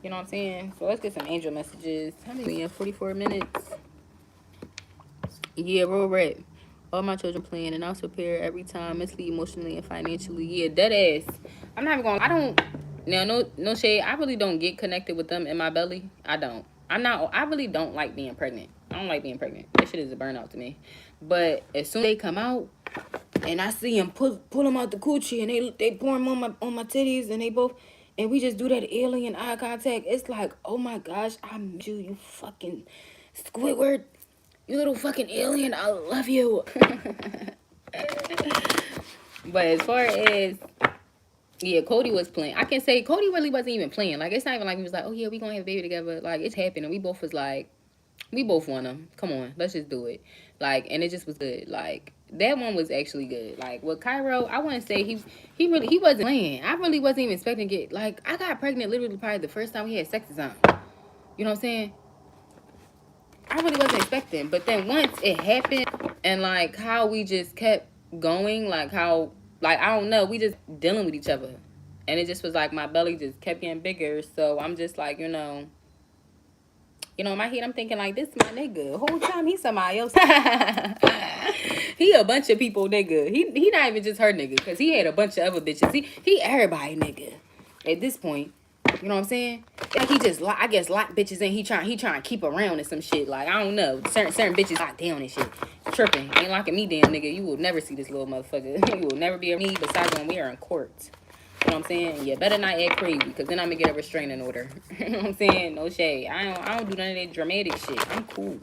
You know what I'm saying? So let's get some angel messages. How many? In 44 minutes. Yeah, real rap. All my children playing, and I was prepared every time, mentally, emotionally, and financially. Yeah, dead ass. I'm not even going. I don't. Now, no shade. I really don't get connected with them in my belly. I don't. I really don't like being pregnant. I don't like being pregnant. That shit is a burnout to me. But as soon as they come out, and I see them pull them out the coochie, and they pour them on my titties, and they both, and we just do that alien eye contact. It's like, oh my gosh, I miss you, you fucking Squidward. You little fucking alien, I love you. But as far as, yeah, Cody was playing. I can say Cody really wasn't even playing. Like, it's not even like he was like, oh yeah, we gonna have a baby together. Like, it's happening. We both was like, We both want them. Come on, let's just do it. Like, and it just was good. Like, that one was actually good. Like with Cairo, I wouldn't say he wasn't playing. I really wasn't even expecting to get, like, I got pregnant literally probably the first time we had sex or something. You know what I'm saying? I really wasn't expecting. But then once it happened, and like how we just kept going, like how, like, I don't know, we just dealing with each other. And it just was like my belly just kept getting bigger. So I'm just like, in my head, I'm thinking like, this my nigga. The whole time he's somebody else. He a bunch of people nigga. He not even just her nigga, because he had a bunch of other bitches. He everybody nigga at this point. You know what I'm saying? Like he just, I guess, lock bitches in. He trying to keep around and some shit. Like, I don't know. Certain bitches locked down and shit. Tripping. Ain't locking me down, nigga. You will never see this little motherfucker. You will never be a me besides when we are in court. You know what I'm saying? You better not act crazy, because then I'm gonna get a restraining order. You know what I'm saying? No shade. I don't do none of that dramatic shit. I'm cool.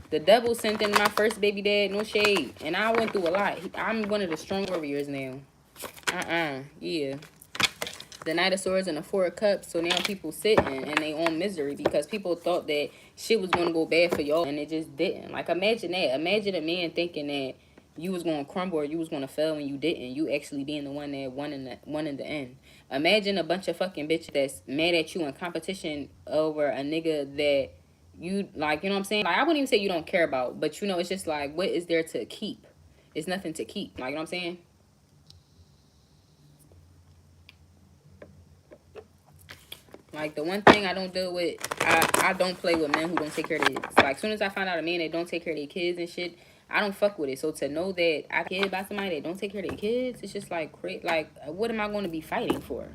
The devil sent in my first baby dad, no shade. And I went through a lot. I'm one of the strong warriors now. Yeah. The Knight of Swords and the Four of Cups. So now people sitting and they own misery, because people thought that shit was gonna go bad for y'all, and it just didn't. Like, imagine that. Imagine a man thinking that you was gonna crumble or you was gonna fail when you didn't. You actually being the one that won in the end. Imagine a bunch of fucking bitches that's mad at you in competition over a nigga that you, like, you know what I'm saying? Like, I wouldn't even say you don't care about, but it's just like, what is there to keep? It's nothing to keep. Like, you know what I'm saying? Like, the one thing I don't deal with, I don't play with men who don't take care of their kids. Like, as soon as I find out a man that don't take care of their kids and shit, I don't fuck with it. So to know that I kid by somebody that don't take care of their kids, it's just like, like, what am I going to be fighting for?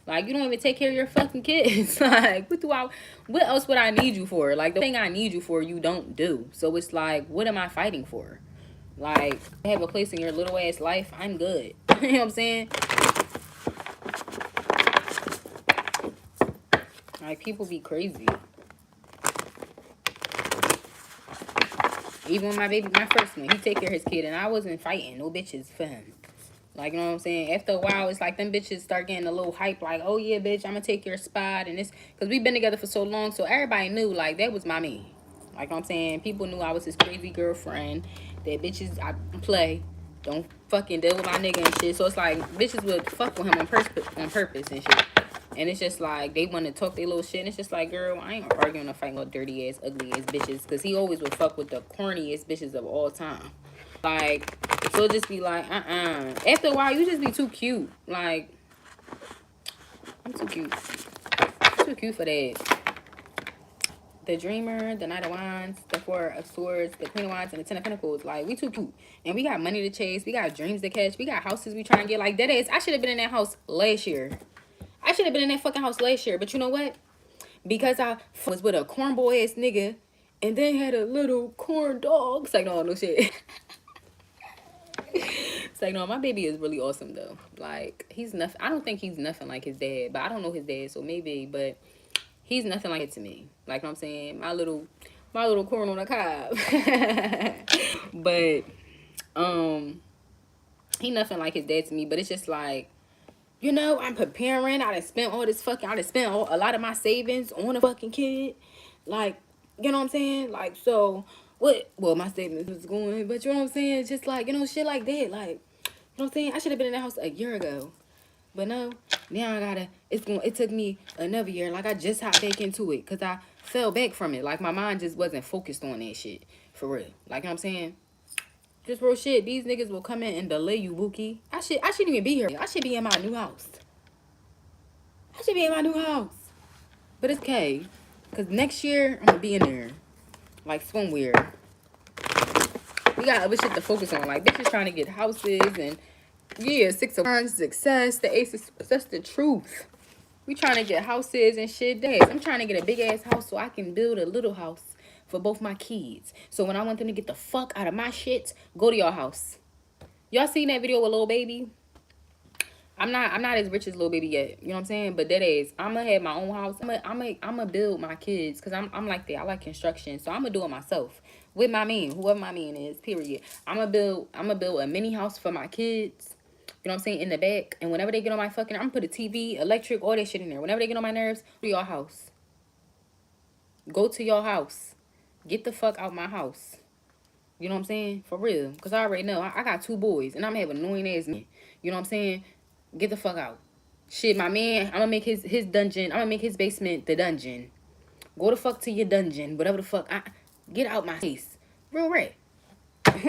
Like, you don't even take care of your fucking kids. Like, what else would I need you for? Like, the thing I need you for, you don't do. So it's like, what am I fighting for? Like, I have a place in your little ass life, I'm good. You know what I'm saying? Like, people be crazy. Even when my first one, he take care of his kid, and I wasn't fighting no bitches for him. Like, you know what I'm saying? After a while, it's like them bitches start getting a little hype, like, oh yeah, bitch, I'm gonna take your spot, and this, because we've been together for so long, so everybody knew, like, that was my man. Like, you know what I'm saying? People knew I was his crazy girlfriend, that bitches, I play, don't fucking deal with my nigga and shit. So it's like, bitches would fuck with him on purpose and shit. And it's just like, they want to talk their little shit. And it's just like, girl, I ain't arguing or fighting with dirty ass, ugly ass bitches. Because he always would fuck with the corniest bitches of all time. Like, so it just be like, After a while, you just be too cute. Like, I'm too cute. Too cute for that. The Dreamer, the Knight of Wands, the Four of Swords, the Queen of Wands, and the Ten of Pentacles. Like, we too cute. And we got money to chase. We got dreams to catch. We got houses we trying to get. Like, that is, I should have been in that house last year. I should have been in that fucking house last year. But you know what? Because I was with a cornboy ass nigga and then had a little corn dog. It's like, no shit. It's like, no, my baby is really awesome though. Like, he's nothing. I don't think he's nothing like his dad, but I don't know his dad, so maybe. But he's nothing like it to me. Like, what I'm saying, my little corn on a cob. But he nothing like his dad to me. But it's just like, I'm preparing. I done spent a lot of my savings on a fucking kid. Like, you know what I'm saying? Like, so, what? Well, my savings was going, but you know what I'm saying? It's just like, shit like that. Like, you know what I'm saying? I should have been in that house a year ago. But no, now it took me another year. Like, I just hopped back into it because I fell back from it. Like, my mind just wasn't focused on that shit. For real. Like, you know what I'm saying? Just real shit. These niggas will come in and delay you, Bookie. I shouldn't even be here. I should be in my new house. But it's okay. Because next year, I'm going to be in there. Like, somewhere. We got other shit to focus on. Like, bitches trying to get houses and, yeah, Six of Wands, success. The Ace of, that's the truth. We trying to get houses and shit. I'm trying to get a big ass house so I can build a little house for both my kids. So when I want them to get the fuck out of my shit, go to your house. Y'all seen that video with Lil Baby? I'm not as rich as Lil Baby yet. You know what I'm saying? But that is, I'm gonna have my own house. I'm gonna build my kids, because I'm like that. I like construction, so I'm gonna do it myself with my man, whoever my man is. Period. I'm gonna build a mini house for my kids. You know what I'm saying? In the back, and whenever they get on my fucking, I'm gonna put a TV, electric, all that shit in there. Whenever they get on my nerves, go to your house. Go to your house. Get the fuck out my house. You know what I'm saying? For real. Because I already know. I got 2 boys. And I'm going to have annoying ass men. You know what I'm saying? Get the fuck out. Shit, my man, I'm going to make his dungeon. I'm going to make his basement the dungeon. Go the fuck to your dungeon. Whatever the fuck. Get out my face. Real red.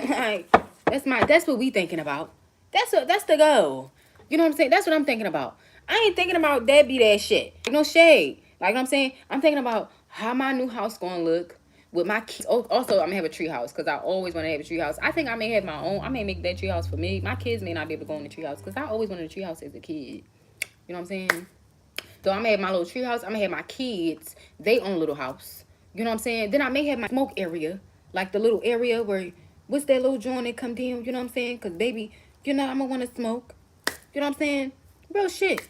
Like, that's what we thinking about. That's the goal. You know what I'm saying? That's what I'm thinking about. I ain't thinking about deadbeat ass shit. No shade. Like I'm saying, I'm thinking about how my new house gonna look with my kids. Also, I'm gonna have a tree house because I always want to have a tree house. I think I may have my own. I may make that tree house for me. My kids may not be able to go in the tree house because I always wanted a tree house as a kid. You know what I'm saying? So I may have my little tree house. I may have my kids. They own a little house. You know what I'm saying? Then I may have my smoke area, like the little area where what's that little joint that come down? You know what I'm saying? Cause baby, you know I'm gonna want to smoke. You know what I'm saying? Real shit.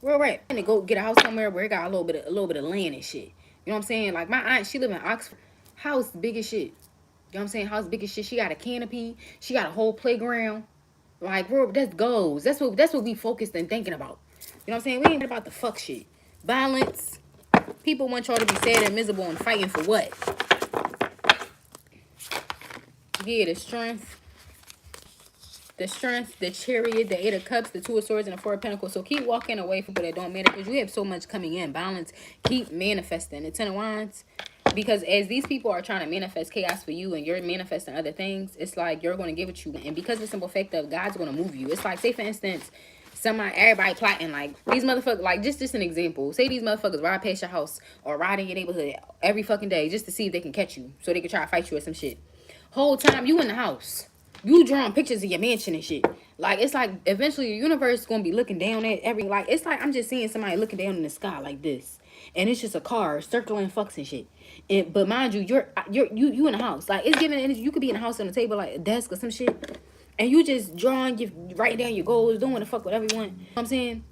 Real right. And to go get a house somewhere where it got a little bit of land and shit. You know what I'm saying? Like my aunt, she live in Oxford. House big as shit. You know what I'm saying? House big as shit. She got a canopy. She got a whole playground. Like, bro, that's goals. That's what we focused and thinking about. You know what I'm saying? We ain't about the fuck shit. Violence. People want y'all to be sad and miserable and fighting for what? Yeah, the strength, the chariot, the 8 of cups, the 2 of swords, and the 4 of pentacles. So keep walking away from people that don't matter because you have so much coming in. Balance. Keep manifesting. The 10 of wands. Because as these people are trying to manifest chaos for you and you're manifesting other things, it's like you're going to get what you want. And because of the simple fact of God's going to move you. It's like, say for instance, everybody plotting, like these motherfuckers, like just an example. Say these motherfuckers ride past your house or ride in your neighborhood every fucking day just to see if they can catch you so they can try to fight you or some shit. Whole time you in the house. You drawing pictures of your mansion and shit. Like, it's like, eventually the universe is going to be looking down at like, it's like, I'm just seeing somebody looking down in the sky like this. And it's just a car circling fucks and shit. But mind you, you in the house. Like, it's giving energy. You could be in the house on the table, like a desk or some shit. And you just writing down your goals, doing the fuck whatever you want. You know what I'm saying?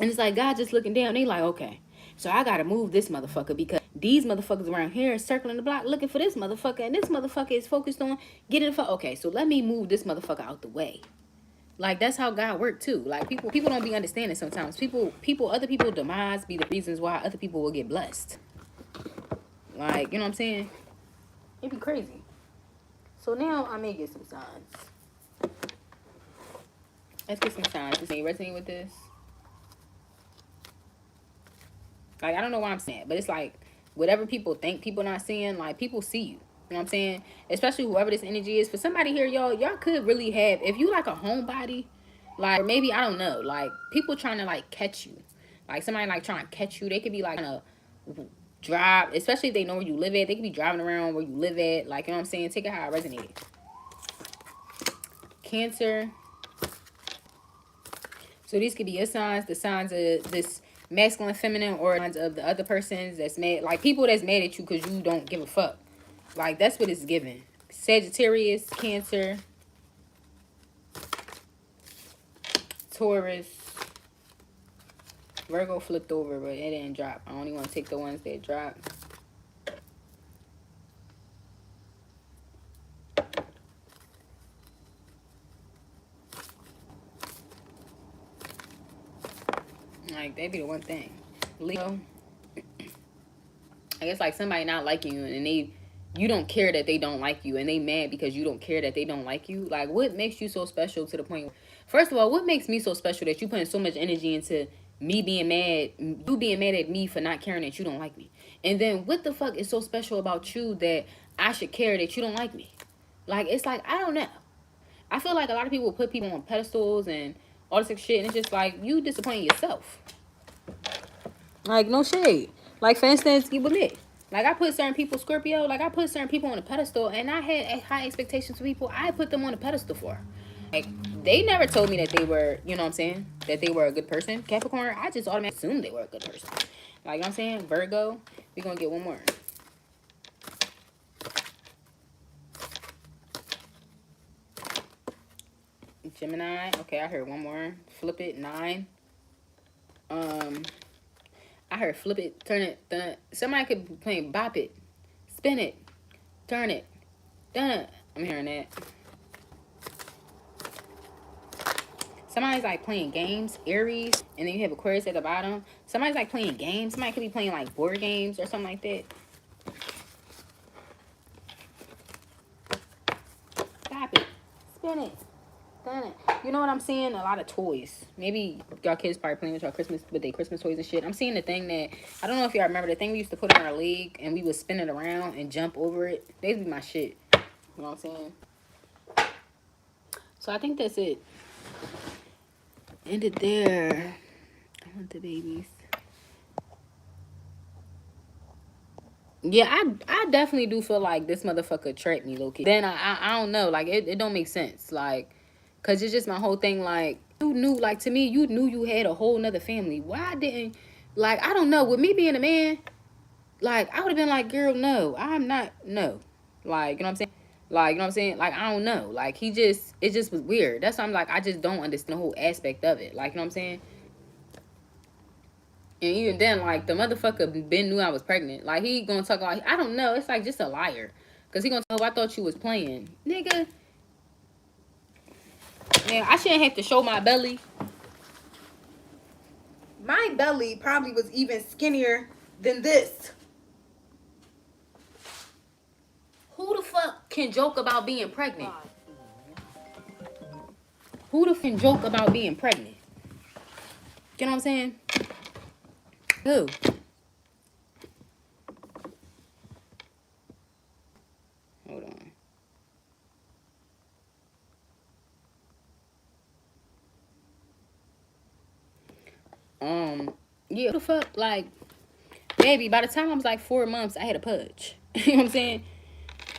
And it's like, God just looking down. They like, okay, so I got to move this motherfucker because these motherfuckers around here circling the block looking for this motherfucker. And this motherfucker is focused on getting the fuck. Okay, so let me move this motherfucker out the way. Like, that's how God worked too. Like, people don't be understanding sometimes. Other people demise be the reasons why other people will get blessed. Like, you know what I'm saying? It'd be crazy. So now I may get some signs. Let's get some signs. This ain't resonating with this. Like, I don't know why I'm saying, but it's like, whatever people think people not seeing, like, people see you. You know what I'm saying? Especially whoever this energy is. For somebody here, y'all could really have, if you like a homebody, like, or maybe, I don't know, like, people trying to, like, catch you. Like, somebody, like, trying to catch you. They could be, like, trying to drive, especially if they know where you live at. They could be driving around where you live at. Like, you know what I'm saying? Take it how it resonated. Cancer. So these could be your signs, the signs of this masculine, feminine, or signs of the other persons that's mad. Like, people that's mad at you because you don't give a fuck. Like, that's what it's giving. Sagittarius, Cancer, Taurus, Virgo flipped over, but it didn't drop. I only want to take the ones that drop. Like, that'd be the one thing. Leo, I guess, like, somebody not liking you and you don't care that they don't like you and they mad because you don't care that they don't like you. Like, what makes you so special to the point where, first of all, what makes me so special that you putting so much energy into me being mad, you being mad at me for not caring that you don't like me? And then what the fuck is so special about you that I should care that you don't like me? Like, it's like, I don't know. I feel like a lot of people put people on pedestals and all this shit, and it's just like, you disappointing yourself. Like, no shade. Like, for instance, you with me. Like, I put certain people, Scorpio, like, I put certain people on a pedestal, and I had high expectations for people I put them on a pedestal for. Like, they never told me that they were, you know what I'm saying, that they were a good person. Capricorn, I just automatically assumed they were a good person. Like, you know what I'm saying? Virgo, we're going to get one more. Gemini, okay, I heard one more. Flip it, 9. I heard flip it, turn it. Somebody could be playing bop it, spin it, turn it, done it. I'm hearing that. Somebody's like playing games, Aries, and then you have Aquarius at the bottom. Somebody's like playing games. Somebody could be playing like board games or something like that. Spin it. Spin it. You know what I'm seeing? A lot of toys. Maybe y'all kids probably playing with y'all Christmas, with their Christmas toys and shit. I'm seeing the thing that, I don't know if y'all remember, the thing we used to put on our leg and we would spin it around and jump over it. They'd be my shit. You know what I'm saying? So I think that's it. Ended there. I want the babies. Yeah, I definitely do feel like this motherfucker trapped me, low-key. Then I don't know, like it don't make sense, like, cause it's just my whole thing. Like, you knew, like, to me, you knew you had a whole nother family. Why didn't, like, I don't know, with me being a man, like, I would have been like, girl, no, I'm not, no, like, you know what I'm saying, like, you know what I'm saying, like, I don't know, like, it just was weird. That's why I'm like, I just don't understand the whole aspect of it, like, you know what I'm saying. And even then, like, the motherfucker Ben knew I was pregnant. Like, he gonna talk like, I don't know. It's like just a liar. Because he gonna tell, oh, I thought you was playing. Nigga. Man, I shouldn't have to show my belly. My belly probably was even skinnier than this. Who the fuck can joke about being pregnant? Who the fuck can joke about being pregnant? You know what I'm saying? Who? Hold on. Yeah, who the fuck, like, baby, by the time I was like 4 months, I had a pudge. You know what I'm saying?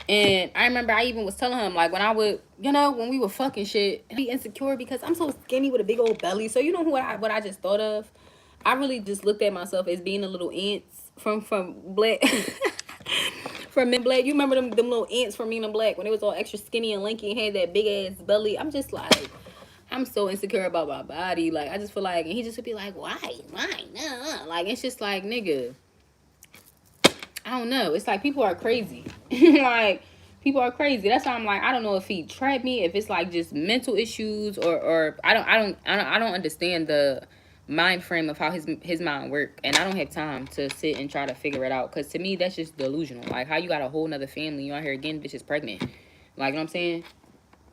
And I remember I even was telling him, like, when I would, you know, when we were fucking shit, be insecure because I'm so skinny with a big old belly. So you know what I just thought of? I really just looked at myself as being a little ants from Black. From Men Black. You remember them little ants from Men in Black when it was all extra skinny and lanky and had that big ass belly? I'm just like, I'm so insecure about my body. Like, I just feel like, and he just would be like, why? No. Like, it's just like, nigga, I don't know. It's like people are crazy. Like, people are crazy. That's why I'm like, I don't know if he trapped me, if it's like just mental issues, or I don't understand the mind frame of how his mind work, and I don't have time to sit and try to figure it out. Cause to me, that's just delusional. Like, how you got a whole nother family, you out here again, bitch is pregnant. Like, you know what I'm saying?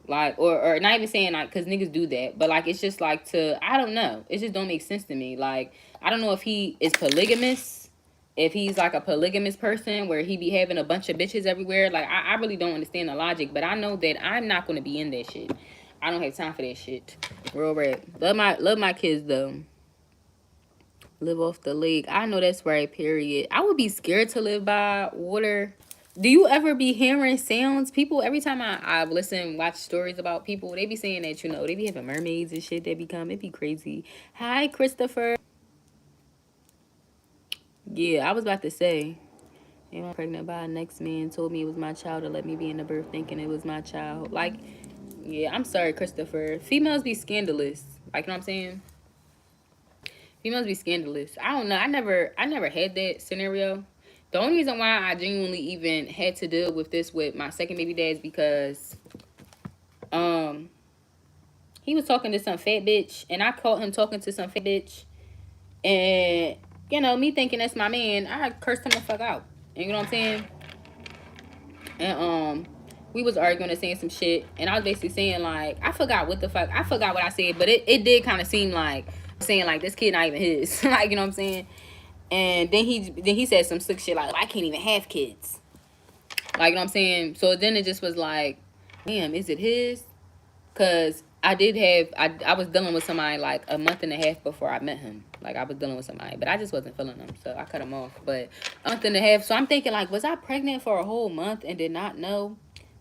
Like, or not even saying like, cause niggas do that, but like, it's just like I don't know. It just don't make sense to me. Like, I don't know if he is polygamous, if he's like a polygamous person where he be having a bunch of bitches everywhere. Like, I really don't understand the logic, but I know that I'm not going to be in that shit. I don't have time for that shit. Real red. Love my kids though. Live off the lake. I know that's right, period. I would be scared to live by water. Do you ever be hearing sounds? People, every time I listen, watch stories about people, they be saying that, you know, they be having mermaids and shit that be come. It be crazy. Hi, Christopher. Yeah, I was about to say, I'm pregnant by a next man, told me it was my child to let me be in the birth thinking it was my child. Like, yeah, I'm sorry, Christopher. Females be scandalous. Like, you know what I'm saying? Females be scandalous. I don't know. I never had that scenario. The only reason why I genuinely even had to deal with this with my second baby dad is because he was talking to some fat bitch, and I caught him talking to some fat bitch, and you know, me thinking that's my man, I cursed him the fuck out. And you know what I'm saying? And we was arguing and saying some shit, and I was basically saying like, I forgot what I said, but it did kind of seem like saying like this kid not even his. Like, you know what I'm saying? And then he said some slick shit like, I can't even have kids. Like, you know what I'm saying? So then it just was like, damn, is it his? Because I was dealing with somebody like a month and a half before I met him. Like, I was dealing with somebody, but I just wasn't feeling them, so I cut him off. But a month and a half, so I'm thinking like, was I pregnant for a whole month and did not know?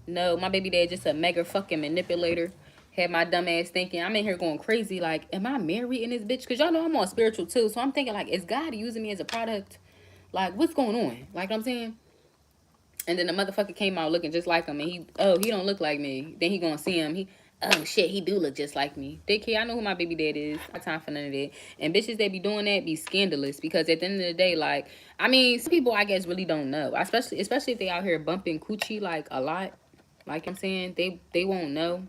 No, my baby dad just a mega fucking manipulator. Had my dumb ass thinking, I'm in here going crazy, like, am I married in this bitch? Because y'all know I'm on spiritual too, so I'm thinking like, is God using me as a product? Like, what's going on? Like, I'm saying? And then the motherfucker came out looking just like him, and he don't look like me. Then he gonna see him, oh shit, he do look just like me. Dickhead, I know who my baby dad is. I got time for none of that. And bitches that be doing that be scandalous, because at the end of the day, like, I mean, some people I guess really don't know, especially if they out here bumping coochie like a lot. Like I'm saying, they won't know.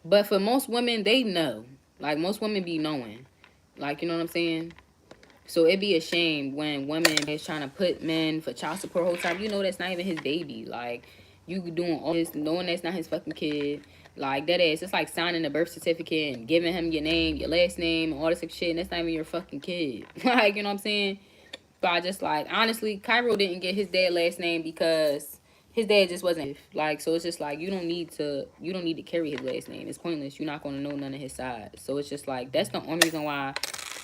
But for most women, they know. Like, most women be knowing. Like, you know what I'm saying? So it'd be a shame when women is trying to put men for child support whole time. You know that's not even his baby. Like, you doing all this knowing that's not his fucking kid. Like, that ass, it's like signing a birth certificate and giving him your name, your last name, and all this shit, and that's not even your fucking kid. Like, you know what I'm saying? But I just, like, honestly, Cairo didn't get his dad last name because his dad just wasn't, like, so it's just like, you don't need to carry his last name. It's pointless. You're not going to know none of his side. So it's just like, that's the only reason why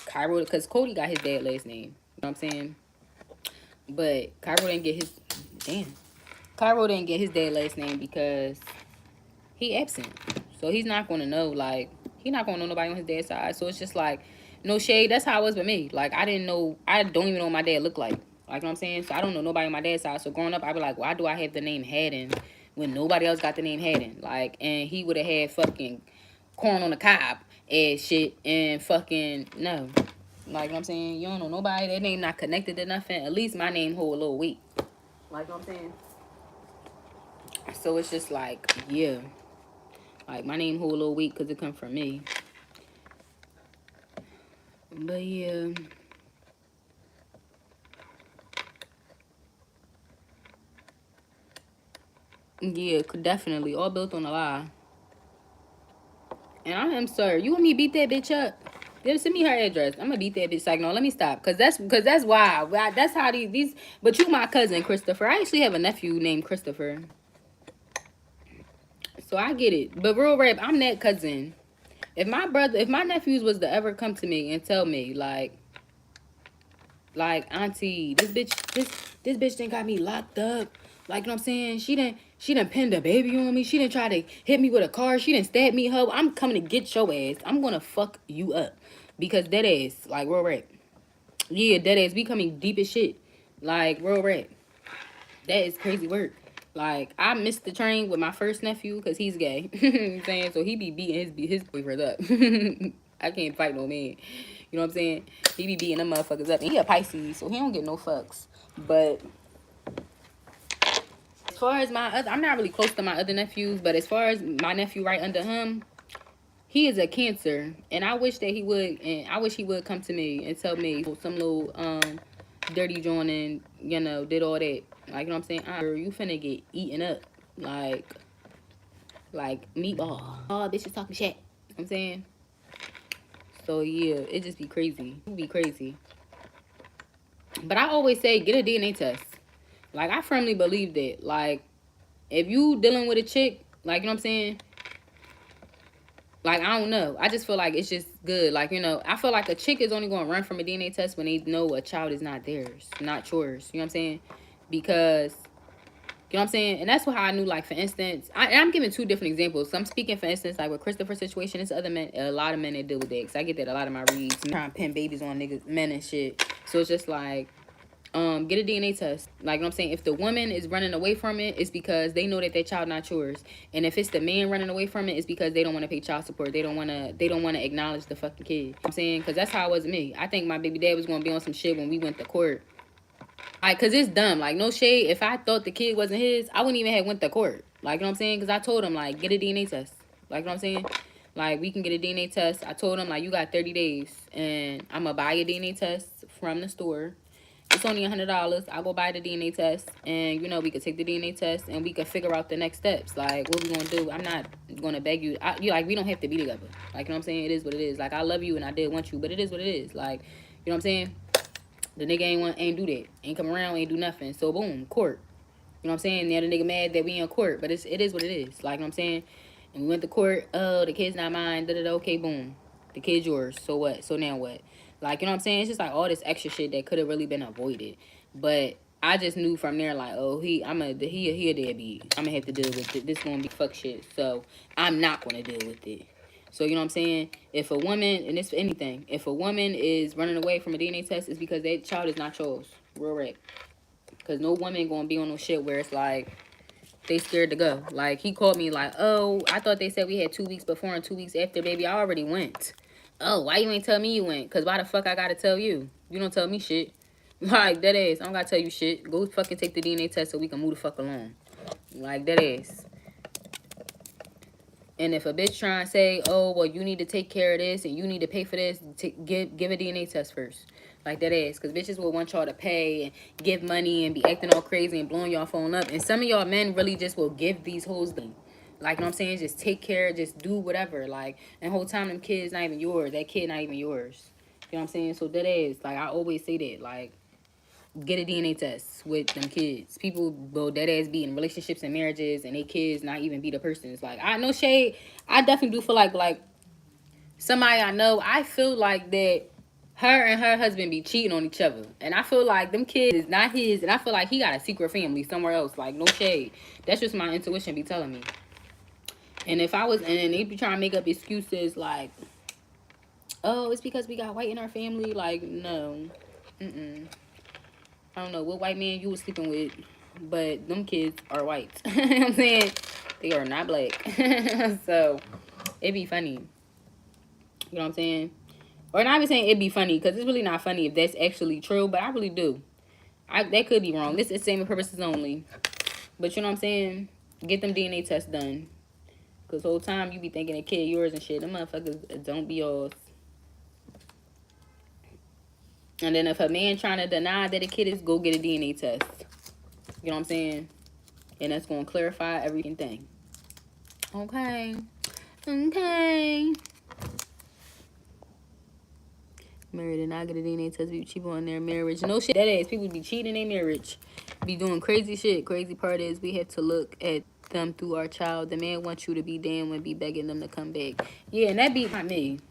Cairo, because Cody got his dad last name. You know what I'm saying? But Cairo didn't get his, damn. Cairo didn't get his dad last name because he absent. So he's not going to know, like, he not going to know nobody on his dad's side. So it's just like, no shade. That's how it was with me. Like, I don't even know what my dad looked like. Like, you know what I'm saying? So I don't know nobody on my dad's side. So growing up, I'd be like, why do I have the name Haddon when nobody else got the name Haddon? Like, and he would have had fucking corn on the cob and shit and fucking, no. Like, you know what I'm saying? You don't know nobody. That name not connected to nothing. At least my name hold a little weight. Like, you know what I'm saying? So it's just like, yeah. Like, my name hold a little weight because it come from me. But, yeah. Yeah, definitely. All built on a lie. And I am sorry. You want me to beat that bitch up? Then send me her address. I'm gonna beat that bitch. Like, no, let me stop. Cause that's why. That's how these. But you my cousin, Christopher. I actually have a nephew named Christopher. So I get it. But real rap, I'm that cousin. If my nephews was to ever come to me and tell me like auntie, this bitch done got me locked up. Like, you know what I'm saying? She done pinned a baby on me. She done try to hit me with a car. She done stab me. Ho, I'm coming to get your ass. I'm gonna fuck you up. Because that ass, like, real rap. Yeah, that ass, we coming deep as shit. Like, real rap. That is crazy work. Like, I missed the train with my first nephew because he's gay. You know what I'm saying? So he be beating his boyfriend up. I can't fight no man. You know what I'm saying? He be beating them motherfuckers up. And he a Pisces, so he don't get no fucks. But as far as my other, I'm not really close to my other nephews, but as far as my nephew right under him, he is a Cancer. And I wish that he would, and I wish he would come to me and tell me some little dirty joint and, you know, did all that. Like, you know what I'm saying? You finna get eaten up. Like meatball. Oh, bitches talking shit. You know what I'm saying? So, yeah, it just be crazy. It be crazy. But I always say, get a DNA test. Like, I firmly believe that. Like, if you dealing with a chick, like, you know what I'm saying? Like, I don't know. I just feel like it's just good. Like, you know, I feel like a chick is only going to run from a DNA test when they know a child is not theirs, not yours. You know what I'm saying? Because, you know what I'm saying? And that's how I knew, like, for instance, I'm giving two different examples. So I'm speaking, for instance, like with Christopher's situation, it's other men, a lot of men that deal with that. Because I get that a lot of my reads, trying to pin babies on niggas, men and shit. So it's just like, get a DNA test. Like, you know what I'm saying? If the woman is running away from it, it's because they know that that child not yours. And if it's the man running away from it, it's because they don't want to pay child support. They don't want to acknowledge the fucking kid. You know what I'm saying? Because that's how it was with me. I think my baby dad was going to be on some shit when we went to court. Like, because it's dumb. Like, no shade. If I thought the kid wasn't his, I wouldn't even have went to court. Like, you know what I'm saying? Because I told him, like, get a DNA test. Like, you know what I'm saying? Like, we can get a DNA test. I told him, like, you got 30 days. And I'm going to buy a DNA test from the store. It's only $100. I'll go buy the DNA test. And, you know, we could take the DNA test. And we could figure out the next steps. Like, what we going to do. I'm not going to beg you. Like, we don't have to be together. Like, you know what I'm saying? It is what it is. Like, I love you and I did want you. But it is what it is. Like, you know what I'm saying? The nigga ain't do that. Ain't come around, ain't do nothing. So, boom, court. You know what I'm saying? Now the nigga mad that we in court. But it is what it is. Like, you know what I'm saying? And we went to court. Oh, the kid's not mine. Da-da-da. Okay, boom. The kid's yours. So what? So now what? Like, you know what I'm saying? It's just like all this extra shit that could have really been avoided. But I just knew from there, like, oh, he a deadbeat. I'm gonna have to deal with it. This gonna be fuck shit. So I'm not gonna deal with it. So, you know what I'm saying? If a woman, and it's for anything, if a woman is running away from a DNA test, it's because that child is not yours. Real rap. Because no woman gonna be on no shit where it's like, they scared to go. Like, he called me like, oh, I thought they said we had 2 weeks before and 2 weeks after, baby. I already went. Oh, why you ain't tell me you went? Because why the fuck I gotta tell you? You don't tell me shit. Like, that ass. I don't gotta tell you shit. Go fucking take the DNA test so we can move the fuck along. Like, that ass. And if a bitch try and say, oh, well, you need to take care of this and you need to pay for this, give a DNA test first. Like, that ass. Because bitches will want y'all to pay and give money and be acting all crazy and blowing y'all phone up. And some of y'all men really just will give these hoes the Like, you know what I'm saying? Just take care, just do whatever. Like, and the whole time them kids not even yours. That kid not even yours. You know what I'm saying? So that is, like, I always say that. Like, get a DNA test with them kids. People will dead ass be in relationships and marriages and they kids not even be the person. It's like, I no shade. I definitely do feel like somebody I know, I feel like that her and her husband be cheating on each other. And I feel like them kids is not his. And I feel like he got a secret family somewhere else. Like, no shade. That's just my intuition be telling me. And if I was, and then they be trying to make up excuses like, oh, it's because we got white in our family. Like, no. Mm-mm. I don't know what white man you was sleeping with, but them kids are white. You know what I'm saying? They are not black. So, it be funny. You know what I'm saying? Or not even saying it'd be funny, because it's really not funny if that's actually true, but I really do. That could be wrong. This is saving purposes only. But you know what I'm saying? Get them DNA tests done. Because the whole time you be thinking a kid yours and shit. Them motherfuckers don't be yours. And then if a man trying to deny that a kid is, go get a DNA test. You know what I'm saying? And that's going to clarify everything. Okay. Okay. Married and not get a DNA test. Be cheap on their marriage. No shit. That ass. People be cheating in their marriage. Be doing crazy shit. Crazy part is we have to look at them through our child. The man wants you to be damned and be begging them to come back. Yeah, and that be not me.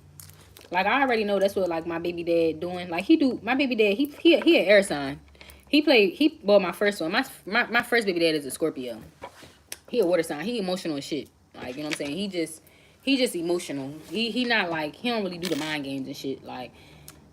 Like, I already know that's what, like, my baby dad doing. Like, my baby dad, he an air sign. Well, my first one. My first baby dad is a Scorpio. He a water sign. He emotional as shit. Like, you know what I'm saying? He just emotional. He not, like, he don't really do the mind games and shit. Like,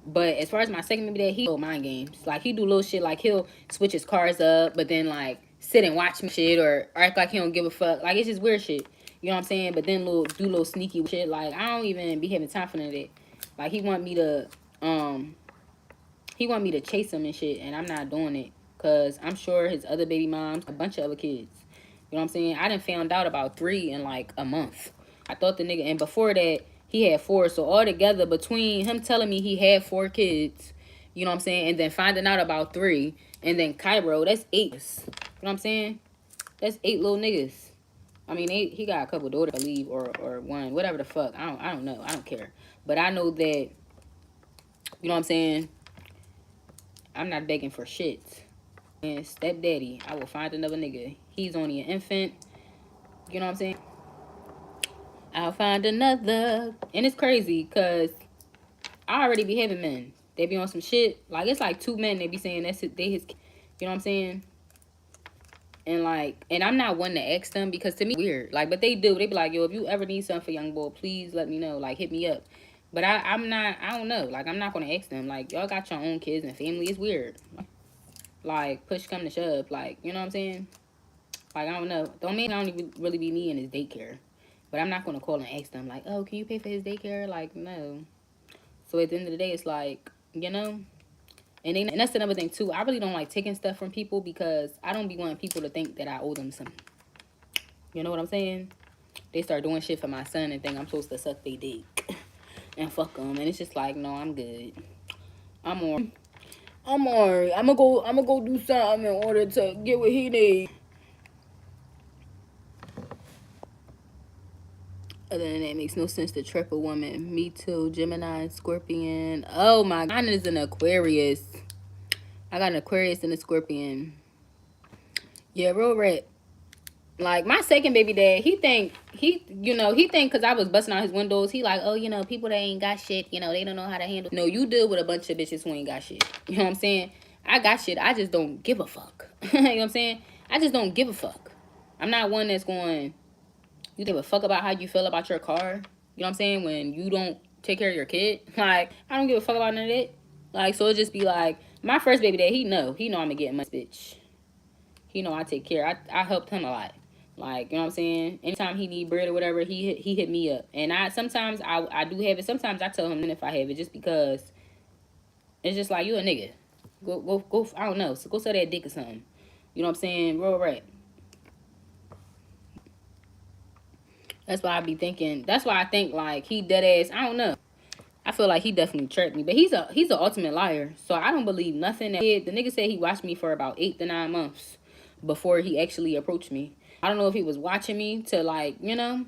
but as far as my second baby dad, he do mind games. Like, he do little shit. Like, he'll switch his cars up, but then, like, sit and watch me shit or act like he don't give a fuck. Like, it's just weird shit. You know what I'm saying? But then do little sneaky shit. Like, I don't even be having time for none of that. Like, he want me to chase him and shit, and I'm not doing it. Cause I'm sure his other baby moms, a bunch of other kids. You know what I'm saying? I done found out about 3 in like a month. I thought the nigga, and before that, he had 4. So all together, between him telling me he had 4 kids, you know what I'm saying, and then finding out about 3, and then Cairo, that's 8. You know what I'm saying? That's 8 little niggas. I mean, he got a couple daughters, I believe, or one, whatever the fuck. I don't know. I don't care. But I know that, you know what I'm saying, I'm not begging for shit. And stepdaddy, I will find another nigga. He's only an infant. You know what I'm saying? I'll find another. And it's crazy, because I already be having men. They be on some shit. Like, it's like 2 men they be saying that's it, they his. You know what I'm saying? And like, and I'm not one to ask them, because to me, it's weird. Like, but they do. They be like, yo, if you ever need something for young boy, please let me know. Like, hit me up. But I'm not, I don't know. Like, I'm not going to ask them. Like, y'all got your own kids and family. It's weird. Like, push come to shove. Like, you know what I'm saying? Like, I don't know. The only thing I don't even really be needing is daycare. But I'm not going to call and ask them, like, oh, can you pay for his daycare? Like, no. So at the end of the day, it's like, you know? And that's another thing, too. I really don't like taking stuff from people, because I don't be wanting people to think that I owe them something. You know what I'm saying? They start doing shit for my son and think I'm supposed to suck their dick and fuck them. And it's just like, no, I'm good. I'm alright. I'm gonna go do something in order to get what he needs. Other than that, it makes no sense to trip a woman. Me too. Gemini, Scorpion. Oh my God, mine is an Aquarius. I got an Aquarius and a Scorpion. Yeah, real red. Like, my second baby dad, he think because I was busting out his windows, he like, oh, people that ain't got shit, they don't know how to handle. No, you deal with a bunch of bitches who ain't got shit. You know what I'm saying? I got shit. I just don't give a fuck. You know what I'm saying? I just don't give a fuck. I'm not one that's going, you give a fuck about how you feel about your car. You know what I'm saying? When you don't take care of your kid. Like, I don't give a fuck about none of that. Like, so it just be like, my first baby dad, he know I'm gonna get money, bitch. He know I take care. I helped him a lot. Like, you know what I'm saying? Anytime he need bread or whatever, he hit me up. And sometimes I do have it. Sometimes I tell him if I have it, just because it's just like, you a nigga. Go, I don't know. So go sell that dick or something. You know what I'm saying? Real right. That's why I be thinking. That's why I think, like, he dead ass. I don't know. I feel like he definitely tricked me. But he's an ultimate liar. So I don't believe nothing. The nigga said he watched me for about 8 to 9 months before he actually approached me. I don't know if he was watching me to like, you know,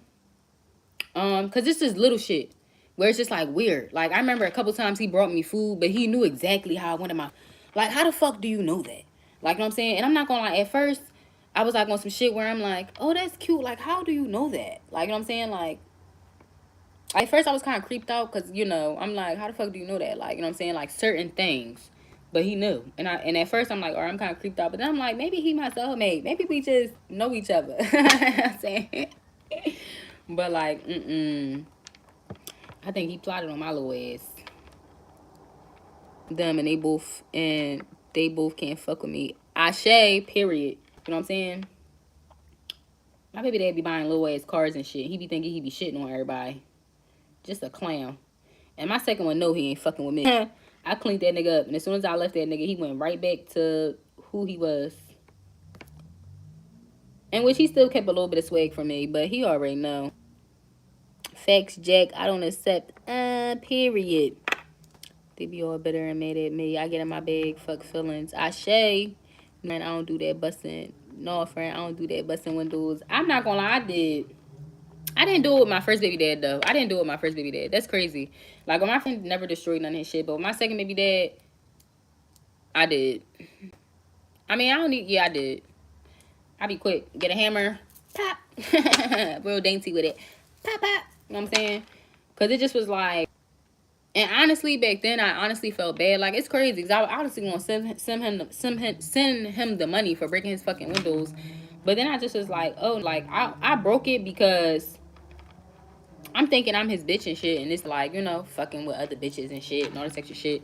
cause this is little shit where it's just like weird. Like I remember a couple times he brought me food, but he knew exactly how I wanted my. Like how the fuck do you know that? Like you know what I'm saying? And I'm not gonna lie. At first, I was like on some shit where I'm like, oh that's cute. Like how do you know that? Like you know what I'm saying? Like at first I was kind of creeped out because you know I'm like, how the fuck do you know that? Like you know what I'm saying? Like certain things. But he knew, and at first I'm like, I'm kind of creeped out. But then I'm like, maybe he my soulmate. Maybe we just know each other. You know what I'm saying? But like, I think he plotted on my little ass. Them and they both can't fuck with me. Ashe, period. You know what I'm saying? My baby dad be buying little ass cars and shit. He be thinking he be shitting on everybody. Just a clown. And my second one, no, he ain't fucking with me. I cleaned that nigga up, and as soon as I left that nigga, he went right back to who he was. And which he still kept a little bit of swag from me, but he already know. Facts, Jack. I don't accept. Period. They be all bitter and mad at me. I get in my bag, fuck feelings. Ashe. Man, I don't do that busting. No, friend, I don't do that busting windows. I'm not gonna lie, I did. I didn't do it with my first baby dad, though. I didn't do it with my first baby dad. That's crazy. Like, when my friend never destroyed none of his shit, but with my second baby dad, I did. I mean, I don't need, yeah, I did. I be quick. Get a hammer, pop. Real dainty with it. Pop, pop. You know what I'm saying? Because it just was like, and honestly, back then, I honestly felt bad. Like, it's crazy. Because I honestly want to send him the money for breaking his fucking windows. But then I just was like, oh, like, I broke it because I'm thinking I'm his bitch and shit. And it's like, you know, fucking with other bitches and shit and all this extra shit.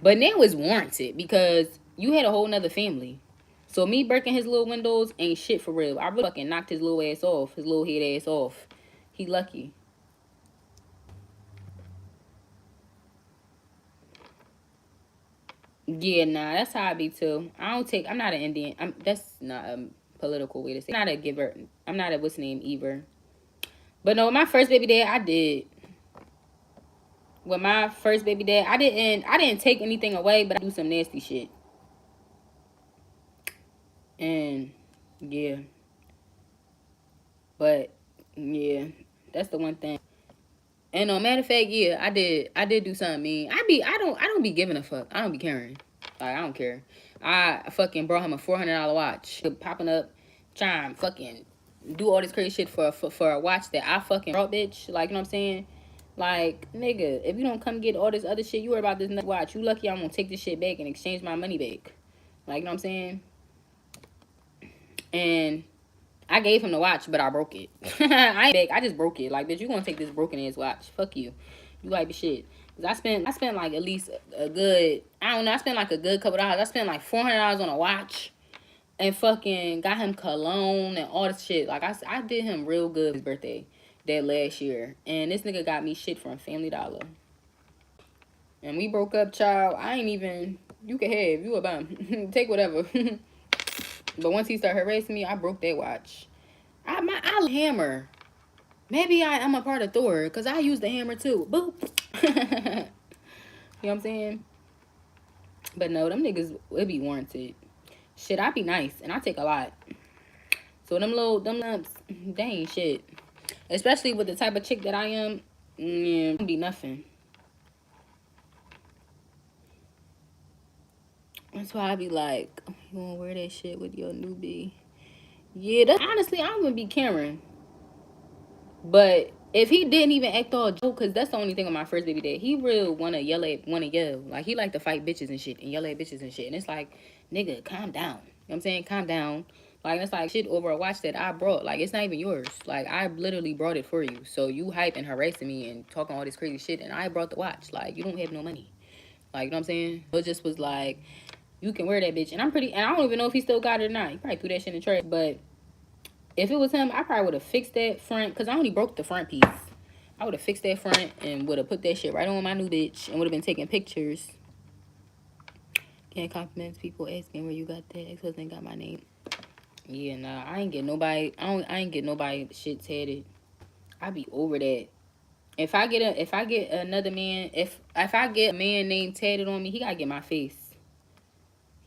But now it's warranted because you had a whole nother family. So me breaking his little windows ain't shit for real. I really fucking knocked his little ass off. His little head ass off. He lucky. Yeah, nah, that's how I be too. I'm not an Indian. That's not a political way to say it. I'm not a giver. I'm not a what's name either. But no, my first baby dad, I did. With my first baby dad, I didn't take anything away, but I do some nasty shit. And yeah. But yeah, that's the one thing. And no matter of fact, yeah, I did do something mean. I don't be giving a fuck. I don't be caring. Like I don't care. I fucking brought him a $400 watch. Popping up, trying fucking do all this crazy shit for a watch that I fucking brought, bitch. Like you know what I'm saying? Like nigga, if you don't come get all this other shit, you worry about this watch. You lucky I'm gonna take this shit back and exchange my money back. Like you know what I'm saying? And I gave him the watch, but I broke it. I just broke it. Like, bitch, you gonna take this broken ass watch? Fuck you. You like the shit. Cause I spent like at least a good, I don't know, I spent like a good couple dollars. I spent like $400 on a watch and fucking got him cologne and all this shit. Like I did him real good his birthday that last year. And this nigga got me shit from Family Dollar. And we broke up, child. I ain't even, you can have, you a bum. Take whatever. But once he started harassing me, I broke that watch. I hammer. Maybe I'm a part of Thor, because I use the hammer too. Boop. You know what I'm saying? But no, them niggas, it be warranted. Shit, I be nice, and I take a lot. So them lumps, they ain't shit. Especially with the type of chick that I am, yeah, be nothing. That's why I be like, oh, you wanna wear that shit with your newbie? Yeah, honestly, I don't even be caring. But if he didn't even act all joke, because that's the only thing with my first baby dad, he real wanna yell. Like, he like to fight bitches and shit and yell at bitches and shit. And it's like, nigga, calm down. You know what I'm saying? Calm down. Like, it's like shit over a watch that I brought. Like, it's not even yours. Like, I literally brought it for you. So you hype and harassing me and talking all this crazy shit, and I brought the watch. Like, you don't have no money. Like, you know what I'm saying? It just was like, you can wear that bitch. And I don't even know if he still got it or not. He probably threw that shit in the trash. But if it was him, I probably would have fixed that front, because I only broke the front piece. I would have fixed that front and would have put that shit right on my new bitch and would have been taking pictures. Can't compliments people asking where you got that. Ex-husband got my name. Yeah, nah, I ain't get nobody. I ain't get nobody shit tatted. I be over that. If I get another man, if I get a man name tatted on me, he gotta get my face.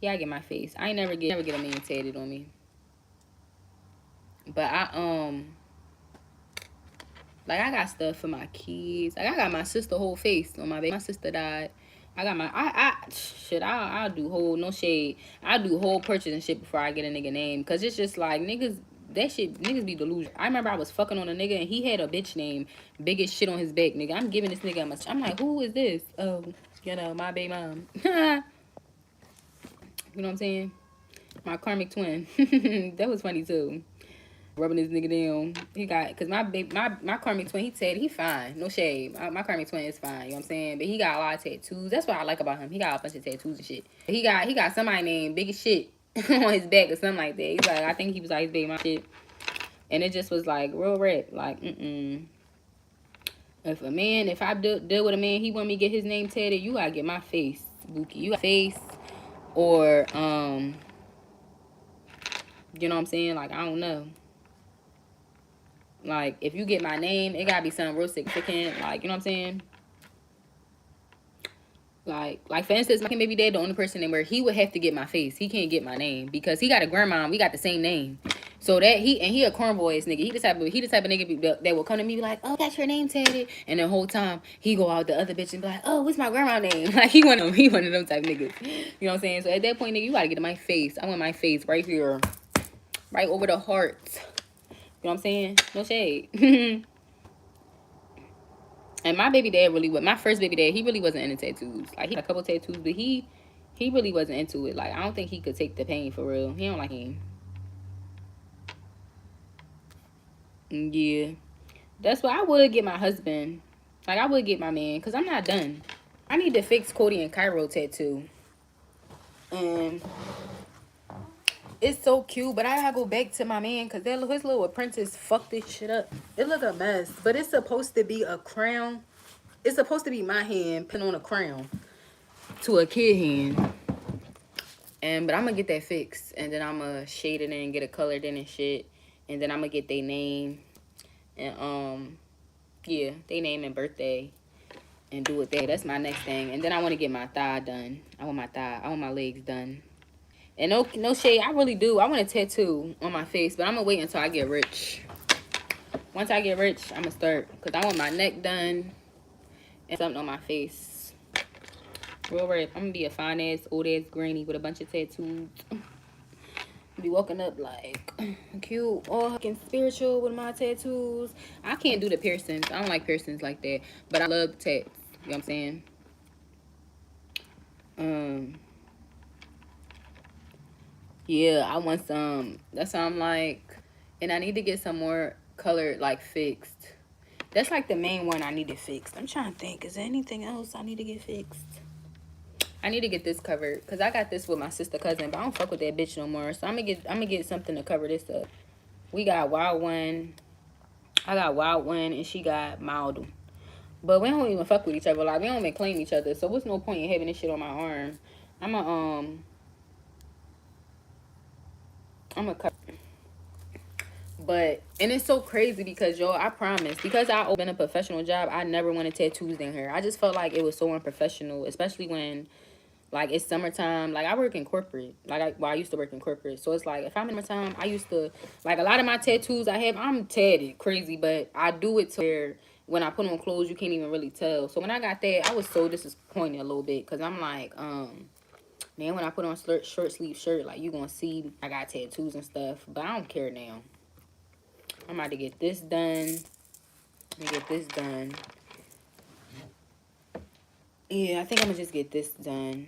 He gotta get my face. I ain't never get a man tatted on me. But like I got stuff for my kids. Like I got my sister whole face on my baby. My sister died. I got my shit. I'll do whole, no shade. I do whole purchase and shit before I get a nigga name, cause it's just like niggas. That shit, niggas be delusional. I remember I was fucking on a nigga and he had a bitch name, biggest shit on his back, nigga. I'm giving this nigga much. I'm like, who is this? Oh, you know, my baby mom. You know what I'm saying? My karmic twin. That was funny too. Rubbing this nigga down. He got, cause my karmic twin, he said he fine. No shade. My karmic twin is fine. You know what I'm saying? But he got a lot of tattoos. That's what I like about him. He got a bunch of tattoos and shit. He got somebody named Big as Shit on his back or something like that. He's like, I think he was like his baby my shit. And it just was like real rap. Like, If I deal with a man, he want me to get his name tatted, you gotta get my face, Bookie. You got face or you know what I'm saying? Like, I don't know. Like, if you get my name, it gotta be something real significant. Like, you know what I'm saying? Like for instance, my baby dad, the only person where he would have to get my face. He can't get my name because he got a grandma. We got the same name. So that he a cornboy ass nigga. He the type of nigga that will come to me be like, oh, that's your name tatted. And the whole time he go out the other bitch and be like, oh, what's my grandma name? Like he one of them type of niggas. You know what I'm saying? So at that point, nigga, you gotta get to my face. I want my face right here, right over the heart. You know what I'm saying? No shade. And my baby dad my first baby dad, he really wasn't into tattoos. Like, he had a couple tattoos, but he really wasn't into it. Like, I don't think he could take the pain for real. He don't like him. Yeah. That's why I would get my husband. Like, I would get my man, because I'm not done. I need to fix Cody and Cairo tattoo. And it's so cute, but I gotta go back to my man, because his little apprentice fucked this shit up. It look a mess, but it's supposed to be a crown. It's supposed to be my hand pin on a crown to a kid hand. But I'm gonna get that fixed, and then I'm gonna shade it in, get it colored in and shit, and then I'm gonna get their name and yeah, their name and birthday, and do it there. That's my next thing. And then I want to get my thigh done. I want my legs done. And no shade, I really do. I want a tattoo on my face, but I'm gonna wait until I get rich. Once I get rich, I'm gonna start, because I want my neck done and something on my face. Real rap. I'm gonna be a fine ass, old ass granny with a bunch of tattoos. Be walking up like cute, all fucking spiritual with my tattoos. I can't do the piercings. I don't like piercings like that. But I love the tats. You know what I'm saying? Yeah, I want some. That's how I'm like. And I need to get some more color, like, fixed. That's like the main one I need to fix. I'm trying to think. Is there anything else I need to get fixed? I need to get this covered, because I got this with my sister cousin, but I don't fuck with that bitch no more. So I'm gonna get something to cover this up. We got Wild One. I got Wild One, and she got Mild. But we don't even fuck with each other. Like, we don't even claim each other. So what's no point in having this shit on my arm? I'm a cover. But, and it's so crazy because, yo, I promise, because I opened a professional job, I never wanted tattoos in here. I just felt like it was so unprofessional, especially when, like, it's summertime. Like, I work in corporate. Like, I used to work in corporate. So it's like, if I'm in summertime, I used to, like, a lot of my tattoos I have, I'm tatted crazy, but I do it to where when I put on clothes, you can't even really tell. So when I got that, I was so disappointed a little bit, because I'm like, man, when I put on short sleeve shirt, like, you gonna see I got tattoos and stuff, but I don't care now. I'm about to get this done. Yeah, I think I'm gonna just get this done,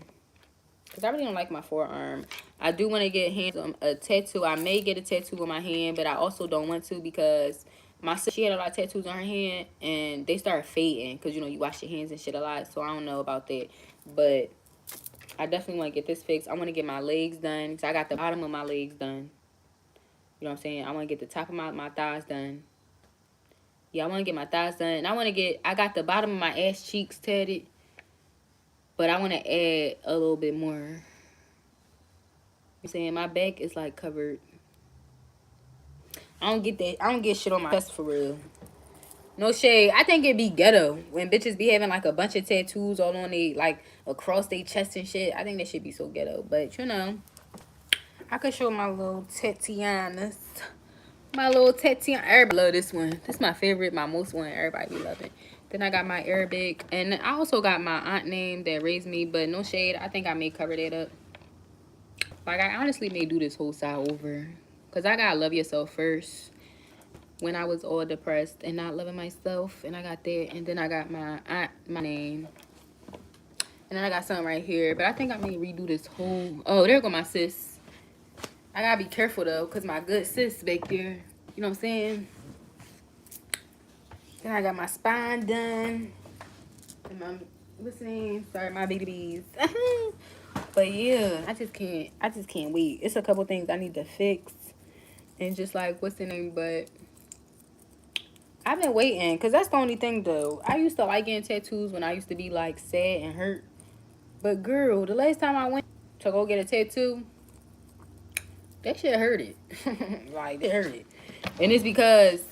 because I really don't like my forearm. I do want to get a tattoo. I may get a tattoo on my hand, but I also don't want to, because my sister, she had a lot of tattoos on her hand, and they start fading, because, you know, you wash your hands and shit a lot, so I don't know about that. But I definitely want to get this fixed. I want to get my legs done, because I got the bottom of my legs done. You know what I'm saying? I want to get the top of my thighs done. Yeah, I want to get my thighs done. And I got the bottom of my ass cheeks tatted. But I want to add a little bit more. You know what I'm saying? My back is, like, covered. I don't get that. I don't get shit on my chest for real. No shade. I think it'd be ghetto when bitches be having, like, a bunch of tattoos all on they, like, across their chest and shit. I think that should be so ghetto. But, you know, I could show my little Tatianas. My little tattoo. Everybody love this one. This is my favorite, my most one. Everybody be loving. Then I got my Arabic. And I also got my aunt name that raised me. But no shade. I think I may cover that up. Like, I honestly may do this whole side over. Because I got to love yourself first. When I was all depressed and not loving myself. And I got that. And then I got my aunt, my name. And then I got something right here. But I think I may redo this whole... Oh, there go my sis. I gotta be careful, though. Because my good sis back there. You know what I'm saying? Then I got my spine done. And my... What's the name? Sorry, my babies. But yeah, I just can't wait. It's a couple things I need to fix. And just like, what's the name? But... I've been waiting. Because that's the only thing, though. I used to like getting tattoos when I used to be, like, sad and hurt. But girl, the last time I went to go get a tattoo, that shit hurt it. Like, it hurt it. And it's because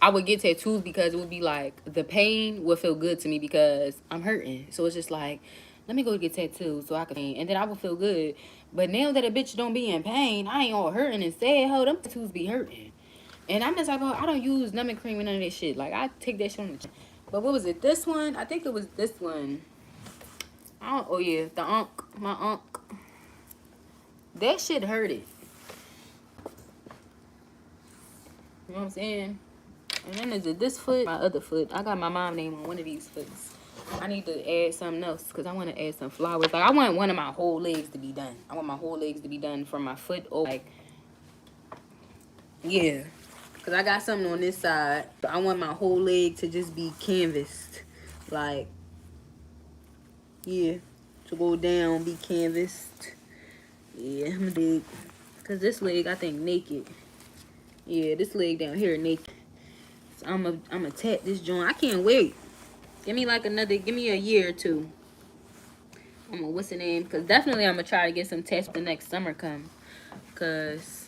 I would get tattoos because it would be like, the pain would feel good to me because I'm hurting. So it's just like, let me go get tattoos so I can pain. And then I would feel good. But now that a bitch don't be in pain, I ain't all hurting and sad. Hell, them tattoos be hurting. And I'm just like, oh, I don't use numbing cream and none of that shit. Like, I take that shit on the chin. But what was it? This one? I think it was this one. Oh yeah, my unk. That shit hurt it. You know what I'm saying? And then is it this foot? My other foot. I got my mom's name on one of these foots. I need to add something else because I want to add some flowers. Like, I want one of my whole legs to be done. I want my whole legs to be done from my foot over. Like, yeah. Because I got something on this side. But I want my whole leg to just be canvassed. Like, yeah, to go down, be canvassed. Yeah, I'm a dig. Cause this leg, I think naked. Yeah, this leg down here naked. So I'm a tat this joint. I can't wait. Give me a year or two. What's the name? Cause definitely I'm gonna try to get some tats the next summer come. Cause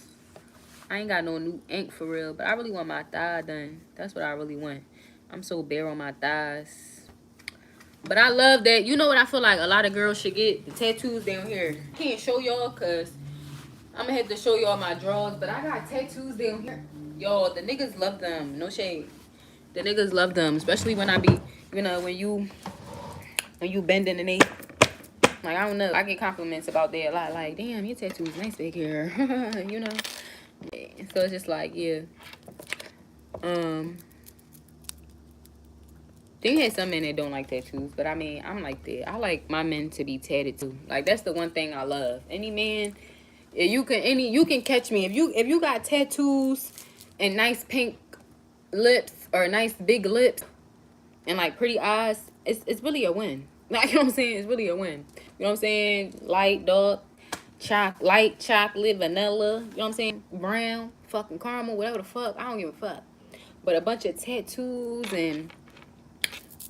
I ain't got no new ink for real, but I really want my thigh done. That's what I really want. I'm so bare on my thighs. But I love that. You know what I feel like a lot of girls should get? The tattoos down here. I can't show y'all because I'm going to have to show y'all my drawers. But I got tattoos down here. Y'all, the niggas love them. No shade. The niggas love them. Especially when I be, you know, when you bending the knee. Like, I don't know. I get compliments about that a lot. Like, damn, your tattoo's nice back here. You know? Yeah. So it's just like, yeah. They had some men that don't like tattoos, but I mean, I'm like that. I like my men to be tatted too. Like, that's the one thing I love. Any man, you can catch me if you got tattoos and nice pink lips or nice big lips and like pretty eyes. It's really a win. Like, you know what I'm saying? It's really a win. You know what I'm saying? Light, dark, light chocolate, vanilla. You know what I'm saying? Brown, fucking caramel, whatever the fuck. I don't give a fuck. But a bunch of tattoos and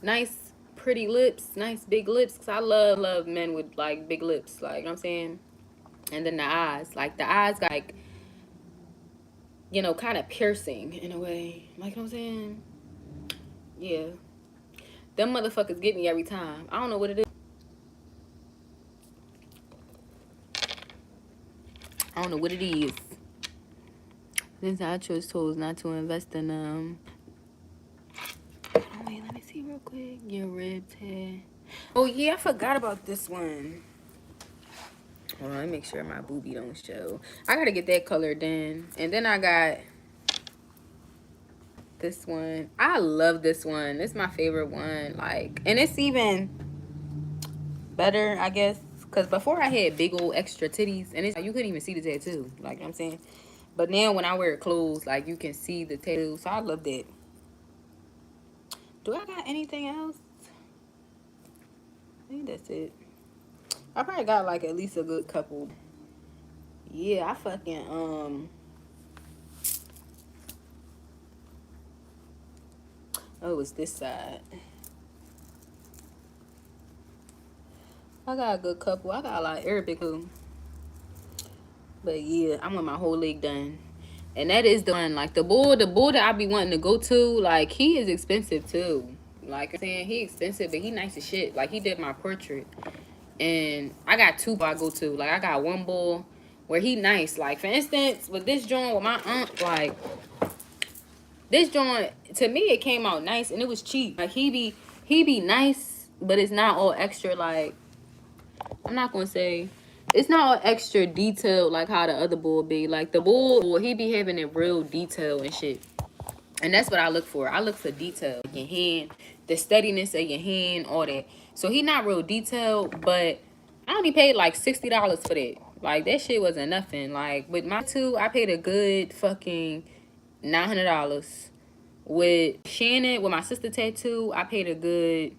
nice pretty lips, nice big lips, because I love men with like big lips, like, you know what I'm saying? And then the eyes, like the eyes got like, you know, kind of piercing in a way, like, you know what I'm saying? Yeah, them motherfuckers get me every time. I don't know what it is. I don't know what it is. Since I chose not to invest in oh wait, let me see real quick. Your ribs hair. Oh yeah, I forgot about this one. Hold on, let me make sure my boobie don't show. I gotta get that color done. And then I got this one. I love this one. It's my favorite one. Like, and it's even better, I guess. Because before I had big old extra titties. And it's, you couldn't even see the tattoo. Like, you know what I'm saying? But now when I wear clothes, like, you can see the tattoo. So I love that. Do I got anything else? I think that's it. I probably got like at least a good couple. Yeah, I fucking oh, it's this side. I got a good couple. I got a lot of Arabic too. But yeah, I want my whole leg done. And that is the one. Like, the bull that I be wanting to go to, like, he is expensive too. Like I'm saying, he expensive, but he nice as shit. Like, he did my portrait. And I got two I go to. Like, I got one bull where he nice. Like, for instance, with this joint with my aunt, like, This joint, to me, it came out nice and it was cheap. Like he be nice, but it's not all extra. Like, I'm not gonna say it's not all extra detailed like how the other bull be. Like the bull, he be having it real detail and shit. And that's what I look for. I look for detail. Like your hand, the steadiness of your hand, all that. So he not real detailed, but I only paid like $60 for that. Like that shit wasn't nothing. Like with my two, I paid a good fucking $900. With Shannon, with my sister tattoo, I paid a good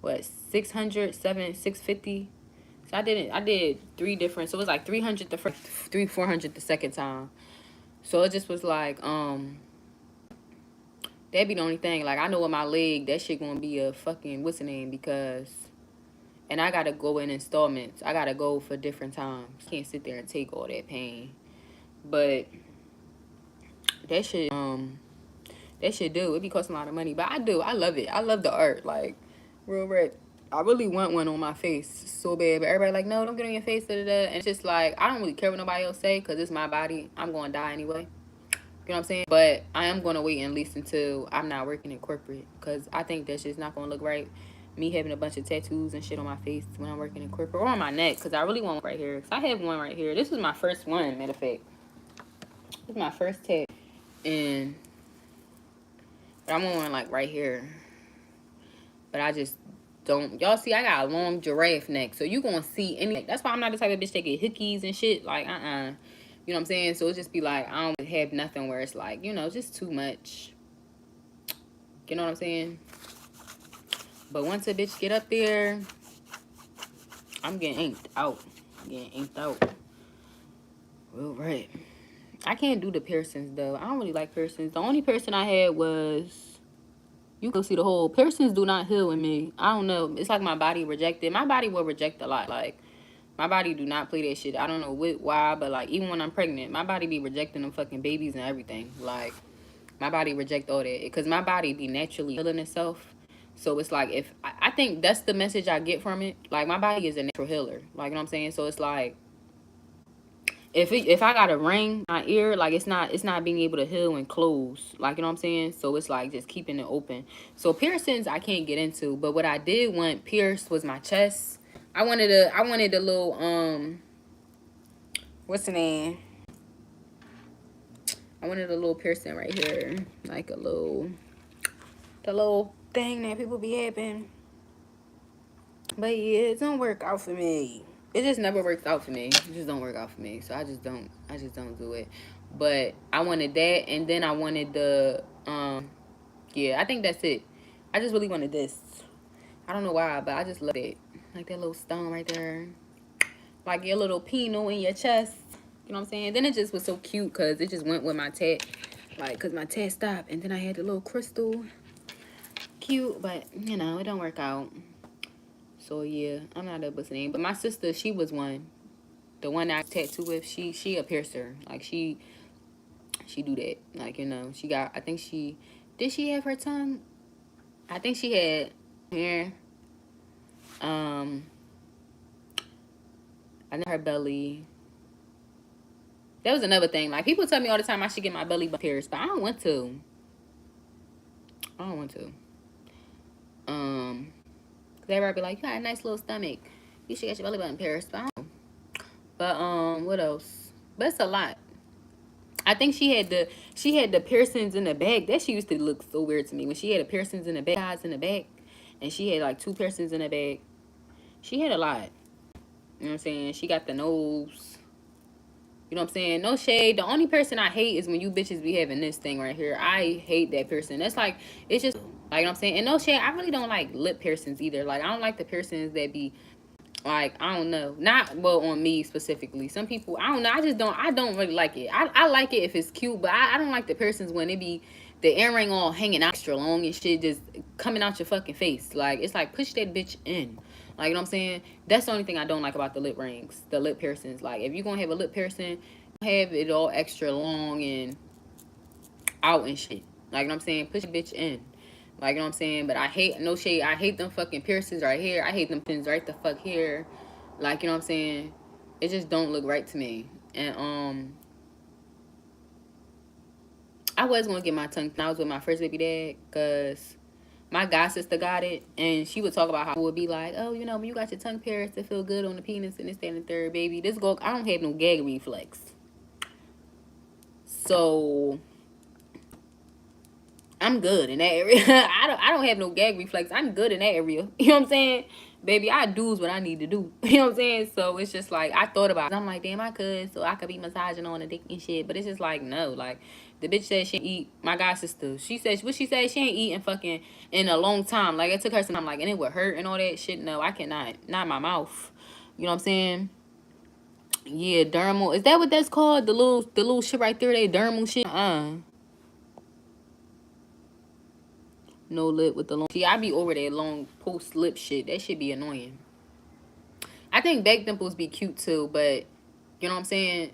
what 650. So I did three different. So it was like 300 the first, 400 the second time. So it just was like that'd be the only thing. Like I know with my leg, that shit gonna be a fucking what's the name because, and I gotta go in installments. I gotta go for different times. Can't sit there and take all that pain. But that shit do. It be costing a lot of money, but I do. I love it. I love the art. Like real red. I really want one on my face so bad, but everybody like, no, don't get on your face, da da da. And it's just like I don't really care what nobody else say because it's my body. I'm gonna die anyway. You know what I'm saying? But I am going to wait at least until I'm not working in corporate because I think that's just not going to look right. Me having a bunch of tattoos and shit on my face when I'm working in corporate or on my neck because I really want one right here. Because I have one right here. This was my first one, matter of fact. This is my first tat. And but I want one like right here. But I just don't. Y'all see, I got a long giraffe neck. So you going to see any. That's why I'm not the type of bitch that get hookies and shit. Like, You know what I'm saying? So it just be like, I don't have nothing where it's like, you know, just too much. You know what I'm saying? But once a bitch get up there, I'm getting inked out. Real right. I can't do the piercings, though. I don't really like piercings. The only piercing I had was... You can see the whole... Piercings do not heal in me. I don't know. It's like my body rejected. My body will reject a lot. Like... My body do not play that shit. I don't know why, but like even when I'm pregnant, my body be rejecting them fucking babies and everything. Like my body reject all that because my body be naturally healing itself. So it's like if I think that's the message I get from it. Like my body is a natural healer. Like you know what I'm saying. So it's like if I got a ring my ear, like it's not being able to heal and close. Like you know what I'm saying. So it's like just keeping it open. So piercings I can't get into, but what I did want pierced was my chest. I wanted a little what's the name? I wanted a little piercing right here, like the little thing that people be having. But yeah, it don't work out for me. It just never works out for me. It just don't work out for me. So I just don't do it. But I wanted that, and then I wanted the yeah, I think that's it. I just really wanted this. I don't know why, but I just love it. Like that little stone right there. Like your little pinot in your chest. You know what I'm saying? Then it just was so cute because it just went with my tat. Like, because my tat stopped. And then I had the little crystal. Cute, but, you know, it don't work out. So, yeah, I'm not a pussy name. But my sister, she was one. The one that I tattooed with, she a piercer. Like, she do that. Like, you know, she got, I think she, did she have her tongue? I think she had hair. I know her belly. That was another thing. Like, people tell me all the time I should get my belly button pierced, but I don't want to. Cause everybody be like, you got a nice little stomach. You should get your belly button pierced. But I don't know. But, what else? But it's a lot. I think she had the piercings in the back. That shit used to look so weird to me. When she had the piercings in the back, eyes in the back, and she had like 2 piercings in the back. She had a lot. You know what I'm saying? She got the nose. You know what I'm saying? No shade. The only person I hate is when you bitches be having this thing right here. I hate that person. That's like, it's just, like, you know what I'm saying? And no shade, I really don't like lip piercings either. Like, I don't like the piercings that be, like, I don't know. Not, well, on me specifically. Some people, I don't know. I don't really like it. I like it if it's cute, but I don't like the piercings when it be the earring all hanging out extra long and shit just coming out your fucking face. Like, it's like, push that bitch in. Like, you know what I'm saying? That's the only thing I don't like about the lip rings, the lip piercings. Like, if you're going to have a lip piercing, have it all extra long and out and shit. Like, you know what I'm saying? Push a bitch in. Like, you know what I'm saying? But I hate, no shade, I hate them fucking piercings right here. I hate them pins right the fuck here. Like, you know what I'm saying? It just don't look right to me. And, I was gonna get my tongue when I was with my first baby dad, cause my god sister got it, and she would talk about how it would be like, oh, you know, when you got your tongue pierced, it feel good on the penis and this, that, and the third, baby. This girl, I don't have no gag reflex, so I'm good in that area. I don't have no gag reflex. I'm good in that area. You know what I'm saying? Baby, I do what I need to do. You know what I'm saying? So it's just like, I thought about it. I'm like, damn, I could. So I could be massaging on the dick and shit. But it's just like, no. Like, the bitch said she eat, my god sister. She said, what she said? She ain't eating fucking in a long time. Like, it took her some time. Like, and it would hurt and all that shit. No, I cannot. Not my mouth. You know what I'm saying? Yeah, dermal. Is that what that's called? The little shit right there, that dermal shit? No lip with the long. See, I be over that long post lip shit. That shit be annoying. I think back dimples be cute too, but you know what I'm saying?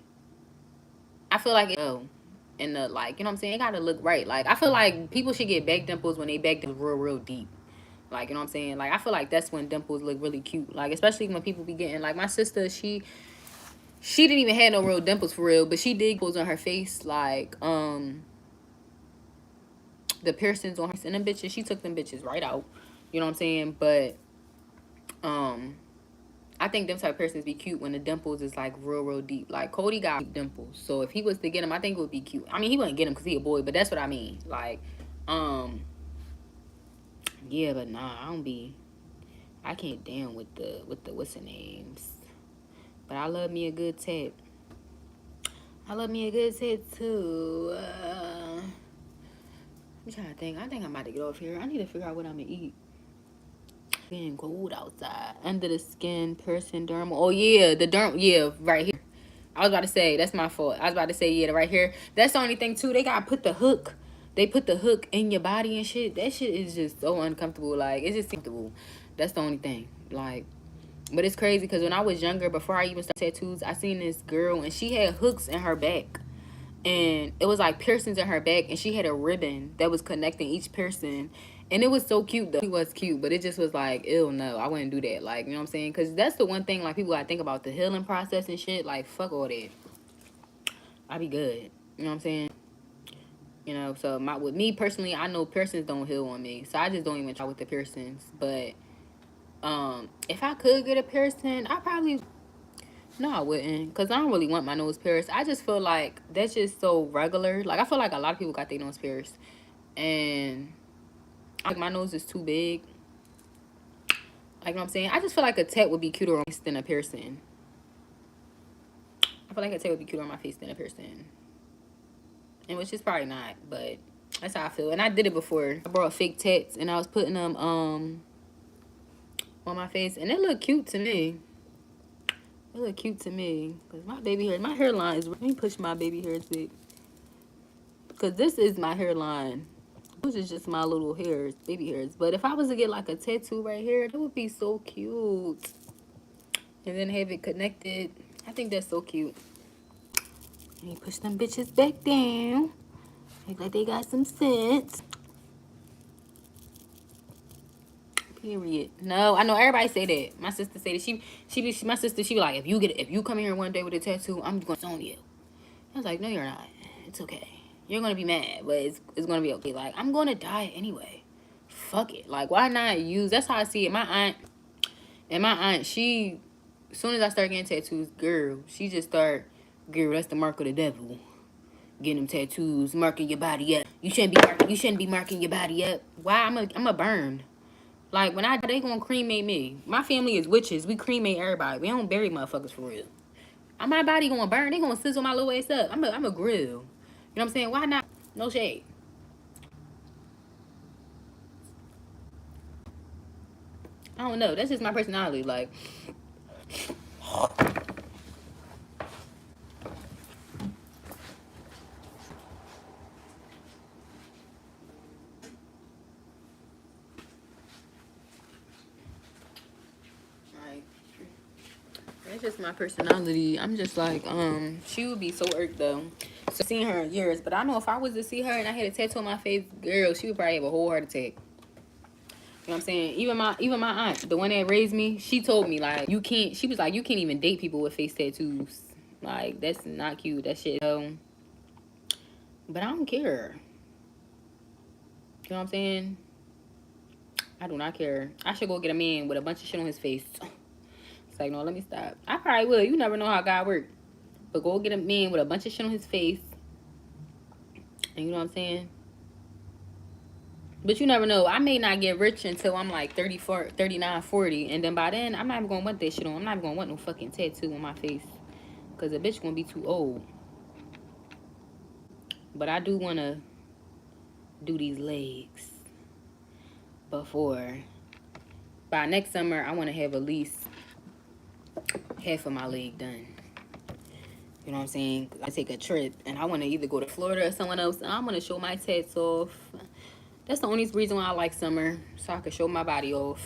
I feel like and the like, you know what I'm saying? It gotta look right. Like, I feel like people should get back dimples when they back dimples real deep. Like, you know what I'm saying? Like, I feel like that's when dimples look really cute. Like, especially when people be getting, like, my sister, she didn't even have no real dimples for real, but she did dimples on her face, like, the piercings on her, and them bitches, she took them bitches right out. You know what I'm saying? But I think them type of persons be cute when the dimples is like real deep. Like, Cody got dimples, so if he was to get him, I think it would be cute. I mean, he wouldn't get him because he a boy, but that's what I mean. Like, yeah, but nah, I can't damn with the what's the names. But I love me a good tat. I love me a good tat too. I'm trying to think. I think I'm about to get off here. I need to figure out what I'm gonna eat. Getting cold outside. Under the skin, person, dermal. Oh yeah, the derm. Yeah, right here. I was about to say, that's my fault. I was about to say, yeah, right here. That's the only thing too. They gotta put the hook. They put the hook in your body and shit. That shit is just so uncomfortable. Like, it's just comfortable. That's the only thing. Like, but it's crazy because when I was younger, before I even started tattoos, I seen this girl and she had hooks in her back. And it was like piercings in her back, and she had a ribbon that was connecting each piercing, and it was so cute though. It was cute, but it just was like, ew, no, I wouldn't do that. Like, you know what I'm saying? Because that's the one thing, like, people gotta think about the healing process and shit. Like, fuck all that. I be good. You know what I'm saying? You know, so with me personally, I know piercings don't heal on me, so I just don't even try with the piercings. But if I could get a piercing, I probably, no, I wouldn't, because I don't really want my nose pierced. I just feel like that's just so regular. Like, I feel like a lot of people got their nose pierced, and like, my nose is too big. Like, you know what I'm saying? I just feel like a tat would be cuter on my face than a piercing. I feel like a tat would be cuter on my face than a piercing. And which is probably not, but that's how I feel. And I did it before. I brought fake tats, and I was putting them on my face, and it looked cute to me. It look cute to me. Because my baby hair, my hairline is... Let me push my baby hairs back. Because this is my hairline. This is just my little hairs, baby hairs. But if I was to get like a tattoo right here, that would be so cute. And then have it connected. I think that's so cute. Let me push them bitches back down. Look like they got some sense. Period. No, I know everybody say that. My sister say that my sister, she be like, if you come here one day with a tattoo, I'm gonna zone you. I was like, no, you're not. It's okay. You're gonna be mad, but it's gonna be okay. Like, I'm gonna die anyway. Fuck it. Like, why not use? That's how I see it. My aunt, she, as soon as I start getting tattoos, girl, she just start, girl, that's the mark of the devil. Getting them tattoos, marking your body up. You shouldn't be marking your body up. Why? I'm a burn. Like, when they gonna cremate me. My family is witches. We cremate everybody. We don't bury motherfuckers for real. My body gonna burn. They gonna sizzle my little ass up. I'm a grill. You know what I'm saying? Why not? No shade. I don't know. That's just my personality. Like, that's just my personality. I'm just like, she would be so irked though. So seen her in years, but I know if I was to see her and I had a tattoo on my face, girl, she would probably have a whole heart attack. You know what I'm saying? Even my aunt, the one that raised me, she told me, like, she was like, you can't even date people with face tattoos. Like, that's not cute. That shit. But I don't care. You know what I'm saying? I do not care. I should go get a man with a bunch of shit on his face. It's like, no, let me stop. I probably will. You never know how God works. But go get a man with a bunch of shit on his face. And you know what I'm saying? But you never know. I may not get rich until I'm like 34, 39, 40. And then by then, I'm not even going to want that shit on. I'm not even going to want no fucking tattoo on my face. Because a bitch going to be too old. But I do want to do these legs before. By next summer, I want to have at least half of my leg done. You know what I'm saying? I take a trip and I want to either go to Florida or someone else. And I want to show my tats off. That's the only reason why I like summer. So I can show my body off.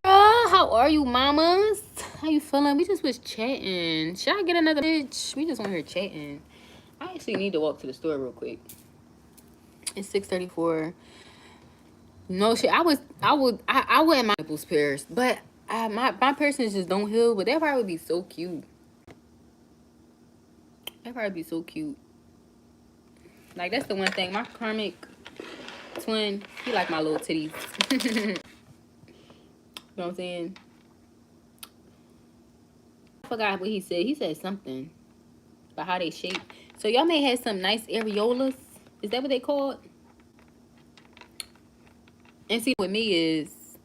How are you, mamas? How you feeling? We just was chatting. Should I get another bitch? We just on here chatting. I actually need to walk to the store real quick. It's 6:34. No shit. I wouldn't mind nipples pierced, but my piercings just don't heal. But that probably would be so cute. That probably be so cute. Like that's the one thing. My karmic twin, he like my little titties. You know what I'm saying? I forgot what he said. He said something about how they shape. So y'all may have some nice areolas. Is that what they called? And see, with me is,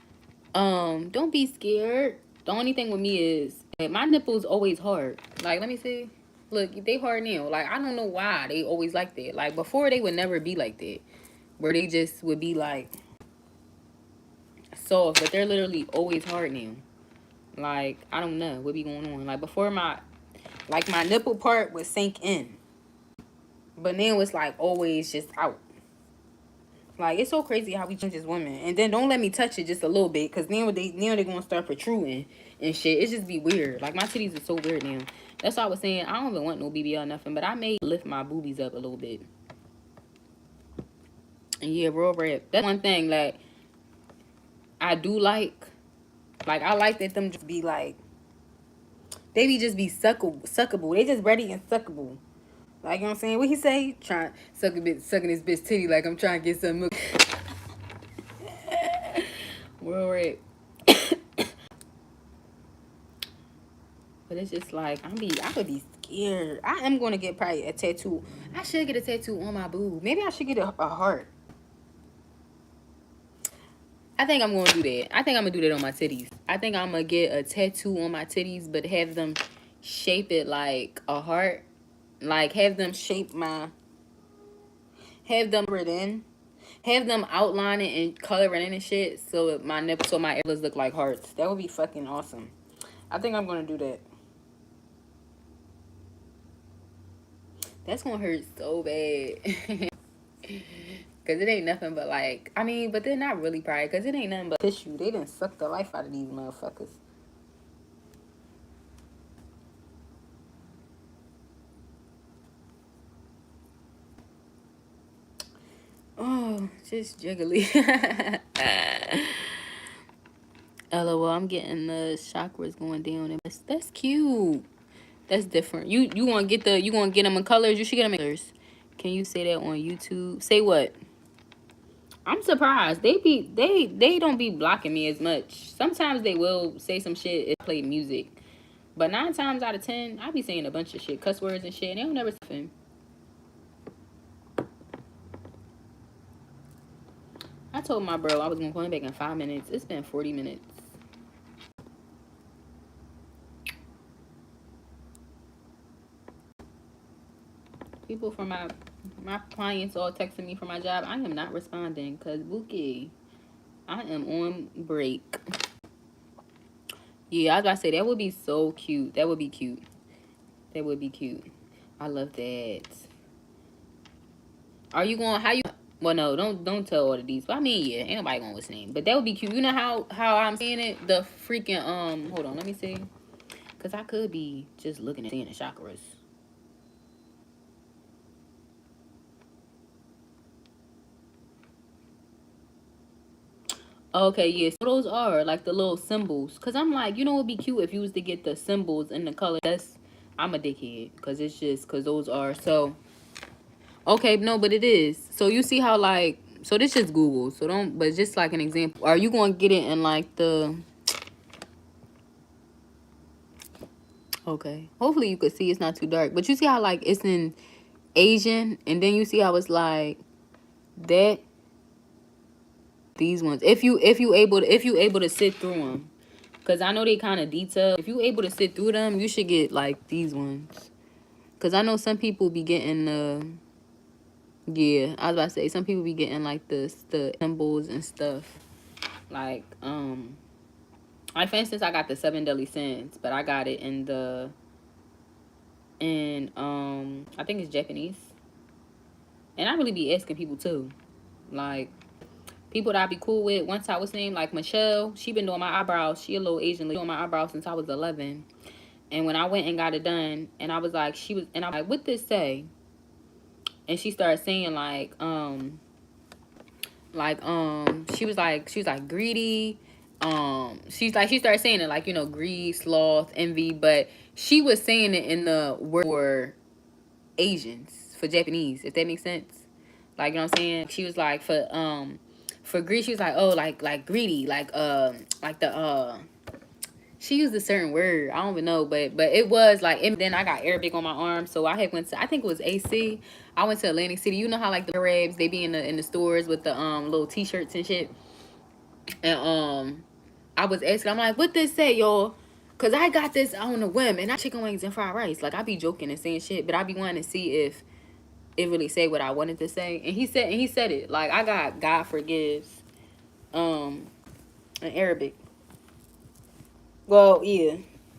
don't be scared. The only thing with me is my nipples always hard. Like, let me see. Look, they hard now. Like, I don't know why they always like that. Like, before they would never be like that. Where they just would be like soft, but they're literally always hard now. Like, I don't know what be going on. Like, before my nipple part would sink in. But now it's like always just out. Like, it's so crazy how we change as women. And then don't let me touch it just a little bit. Because now they're going to start protruding and shit. It just be weird. Like, my titties are so weird now. That's why I was saying, I don't even want no BBL or nothing. But I may lift my boobies up a little bit. And yeah, real rap. That's one thing, like, I do like. Like, I like that them just be like, they be just be suckable. They just ready and suckable. Like, you know what I'm saying? What he say? Trying sucking this bitch titty like I'm trying to get some milk. Real rap. But it's just like, I could be scared. I am going to get probably a tattoo. I should get a tattoo on my boob. Maybe I should get a heart. I think I'm going to do that. I think I'm going to do that on my titties. I think I'm going to get a tattoo on my titties, but have them shape it like a heart. Like, have them shape have them written. Have them outline it and color it in and shit. So my nipples, so my areolas look like hearts. That would be fucking awesome. I think I'm going to do that. That's going to hurt so bad. Because it ain't nothing but like, I mean, but they're not really probably. Because it ain't nothing but tissue. They done suck the life out of these motherfuckers. Oh, just jiggly. LOL, I'm getting the chakras going down. And that's cute. That's different. You want to get them in colors? You should get them in colors. Can you say that on YouTube? Say what? I'm surprised. They don't be blocking me as much. Sometimes they will say some shit if I play music. But 9 times out of 10, I be saying a bunch of shit, cuss words and shit, and they don't never say. I told my bro I was gonna call him back in 5 minutes. It's been 40 minutes. People from my clients all texting me for my job. I am not responding because Bookie, I am on break. Yeah, I was about to say that would be so cute. That would be cute. That would be cute. I love that. Are you going? How you? Well, no, don't tell all of these. But I mean, yeah, ain't nobody gonna listen. But that would be cute. You know how I'm saying it? The freaking hold on, let me see. Cause I could be just looking at seeing the chakras. Okay, yeah, so those are like the little symbols. Cause I'm like, you know, it'd be cute if you was to get the symbols in the color. I'm a dickhead. Cause it's just cause those are so. Okay, no, but it is. So you see how like, so this just Google. So don't, but just like an example. Are you going to get it in like the, okay. Hopefully you could see it's not too dark. But you see how like it's in Asian, and then you see how it's like that. These ones, if you able to sit through them, cause I know they kind of detailed. If you able to sit through them, you should get like these ones. Cause I know some people be getting yeah, I was about to say some people be getting like the symbols and stuff. Like for instance, I got the seven deadly sins, but I got it in I think it's Japanese. And I really be asking people too, like people that I be cool with. Once I was named like Michelle, she been doing my eyebrows. She a little Asian lady doing my eyebrows since I was 11. And when I went and got it done, and I was like, and I'm like, what this say? And she started saying she was like greedy. She started saying it like, you know, greed, sloth, envy, but she was saying it in the word for Asians, for Japanese, if that makes sense. Like, you know what I'm saying? She was like for greed, she was like, oh, like greedy, like the she used a certain word. I don't even know, but it was like. And then I got Arabic on my arm, so I had went to, I think it was AC. I went to Atlantic City. You know how like the Arabs, they be in the stores with the little T-shirts and shit. And I was asking, I'm like, what this say, y'all? Cause I got this on a whim, and I chicken wings and fried rice. Like I be joking and saying shit, but I be wanting to see if it really say what I wanted to say. And he said it. Like I got God forgives, in Arabic. Well, yeah.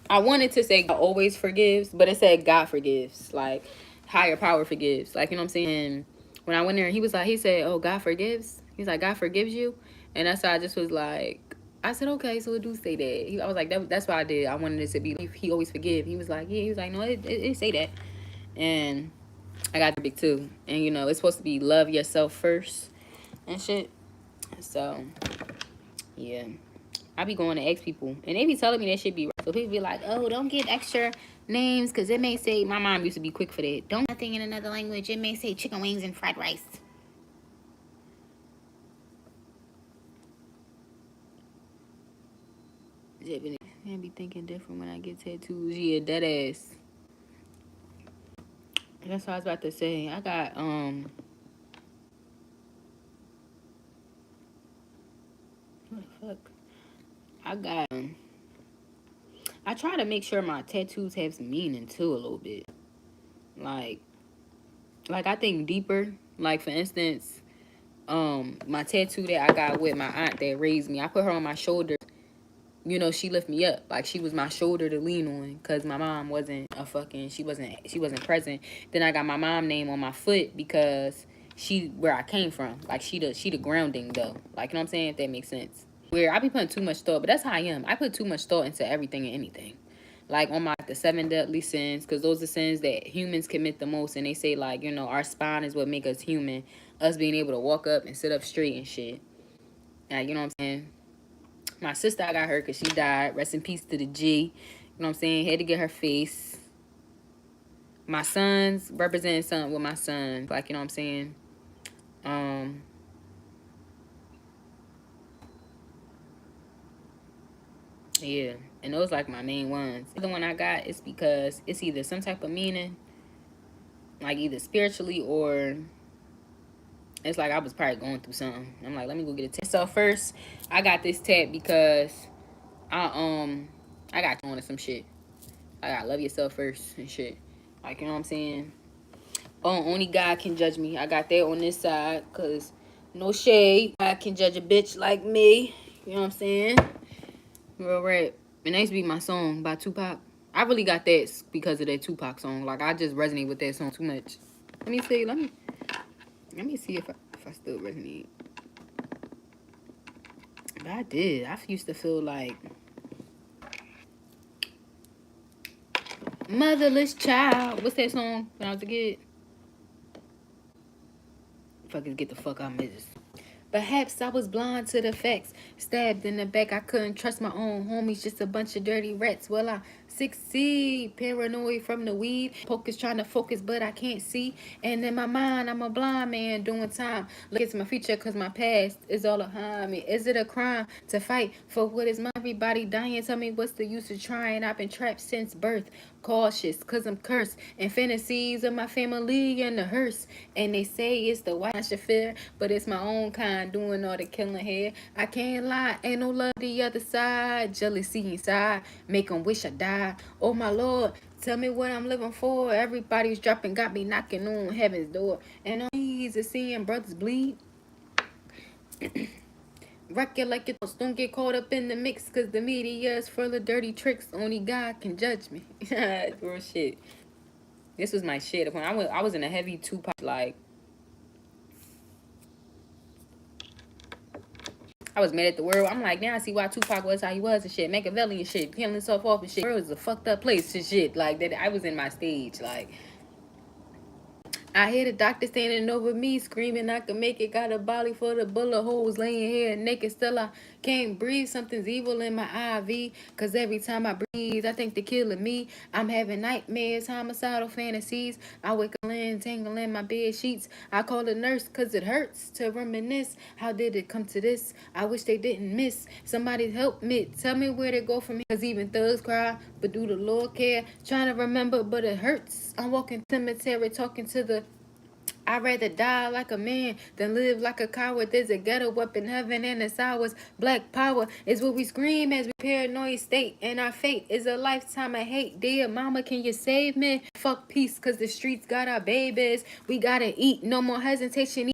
I wanted to say God always forgives, but it said God forgives. Like higher power forgives. Like, you know what I'm saying? And when I went there, he said, oh, God forgives? He's like, God forgives you? And that's why I just was like, I said, okay, so it do say that. I was like, that's why I did. I wanted it to be, he always forgive. He was like, yeah. He was like, no, it say that. And I got the big too. And, you know, it's supposed to be love yourself first and shit. So, yeah. I be going to ask people, and they be telling me that shit be right. So people be like, oh, don't get extra names, because it may say, my mom used to be quick for that. Don't nothing in another language. It may say chicken wings and fried rice. I be thinking different when I get tattoos. Yeah, dead ass. That's what I was about to say. I got, what the fuck? I got, I try to make sure my tattoos have some meaning too a little bit. Like I think deeper. Like, for instance, my tattoo that I got with my aunt that raised me, I put her on my shoulder. You know, she lift me up. Like, she was my shoulder to lean on, because my mom wasn't she wasn't present. Then I got my mom name on my foot because she where I came from. Like, she the grounding though. Like, you know what I'm saying? If that makes sense. Where I be putting too much thought, but that's how I am. I put too much thought into everything and anything. Like on the seven deadly sins, because those are sins that humans commit the most. And they say, like, you know, our spine is what make us human. Us being able to walk up and sit up straight and shit. Like, you know what I'm saying? My sister, I got her because she died. Rest in peace to the G. You know what I'm saying? Had to get her face. My sons, representing something with my son. Like, you know what I'm saying? Yeah. And those like my main ones. The one I got is because it's either some type of meaning, like either spiritually, or it's like I was probably going through something. I'm like, let me go get a tat. So first, I got this tat because I got on some shit. I got love yourself first and shit. Like, you know what I'm saying? Oh, only God can judge me. I got that on this side, because no shade. God can judge a bitch like me. You know what I'm saying? Real rap. And that used to be my song by Tupac. I really got that because of that Tupac song. Like, I just resonate with that song too much. Let me see. Let me see if I still resonate. But I did. I used to feel like motherless child. What's that song when I was a kid? Fuckers, get the fuck out of business. Perhaps I was blind to the facts. Stabbed in the back. I couldn't trust my own homies. Just a bunch of dirty rats. Well, I succeed. Paranoid from the weed. Focus, trying to focus, but I can't see. And in my mind, I'm a blind man doing time. Look at my future, cause my past is all behind me. Is it a crime to fight for what is mine? Everybody dying. Tell me what's the use of trying? I've been trapped since birth. Cautious, cause I'm cursed. And fantasies of my family and the hearse. And they say it's the white I should fear, but it's my own kind doing all the killing here. I can't lie, ain't no love the other side. Jealousy inside, make them wish I died. Oh my Lord, tell me what I'm living for. Everybody's dropping, got me knocking on heaven's door. And on knees is seeing brothers bleed. Record like it don't get caught up in the mix, cause the media is full of dirty tricks. Only God can judge me. Real shit. This was my shit. When I was in a heavy Tupac, like, I was mad at the world. I'm like, now I see why Tupac was how he was and shit. Machiavelli and shit, killing himself off and shit. The world is a fucked up place and shit. Like that, I was in my stage. Like, I hear the doctor standing over me, screaming I can make it. Got a body for the bullet holes, laying here naked. Still I can't breathe. Something's evil in my IV. Cause every time I breathe, I think they're killing me. I'm having nightmares, homicidal fantasies. I wake up in, tangle in my bed sheets. I call the nurse cause it hurts to reminisce. How did it come to this? I wish they didn't miss. Somebody help me. Tell me where to go from here. Cause even thugs cry, but do the Lord care? Trying to remember, but it hurts. I'm walking cemetery, talking to the I'd rather die like a man than live like a coward. There's a ghetto up in heaven and it's ours. Black power is what we scream as we paranoid state. And our fate is a lifetime of hate. Dear mama, can you save me? Fuck peace, cause the streets got our babies. We gotta eat, no more hesitation.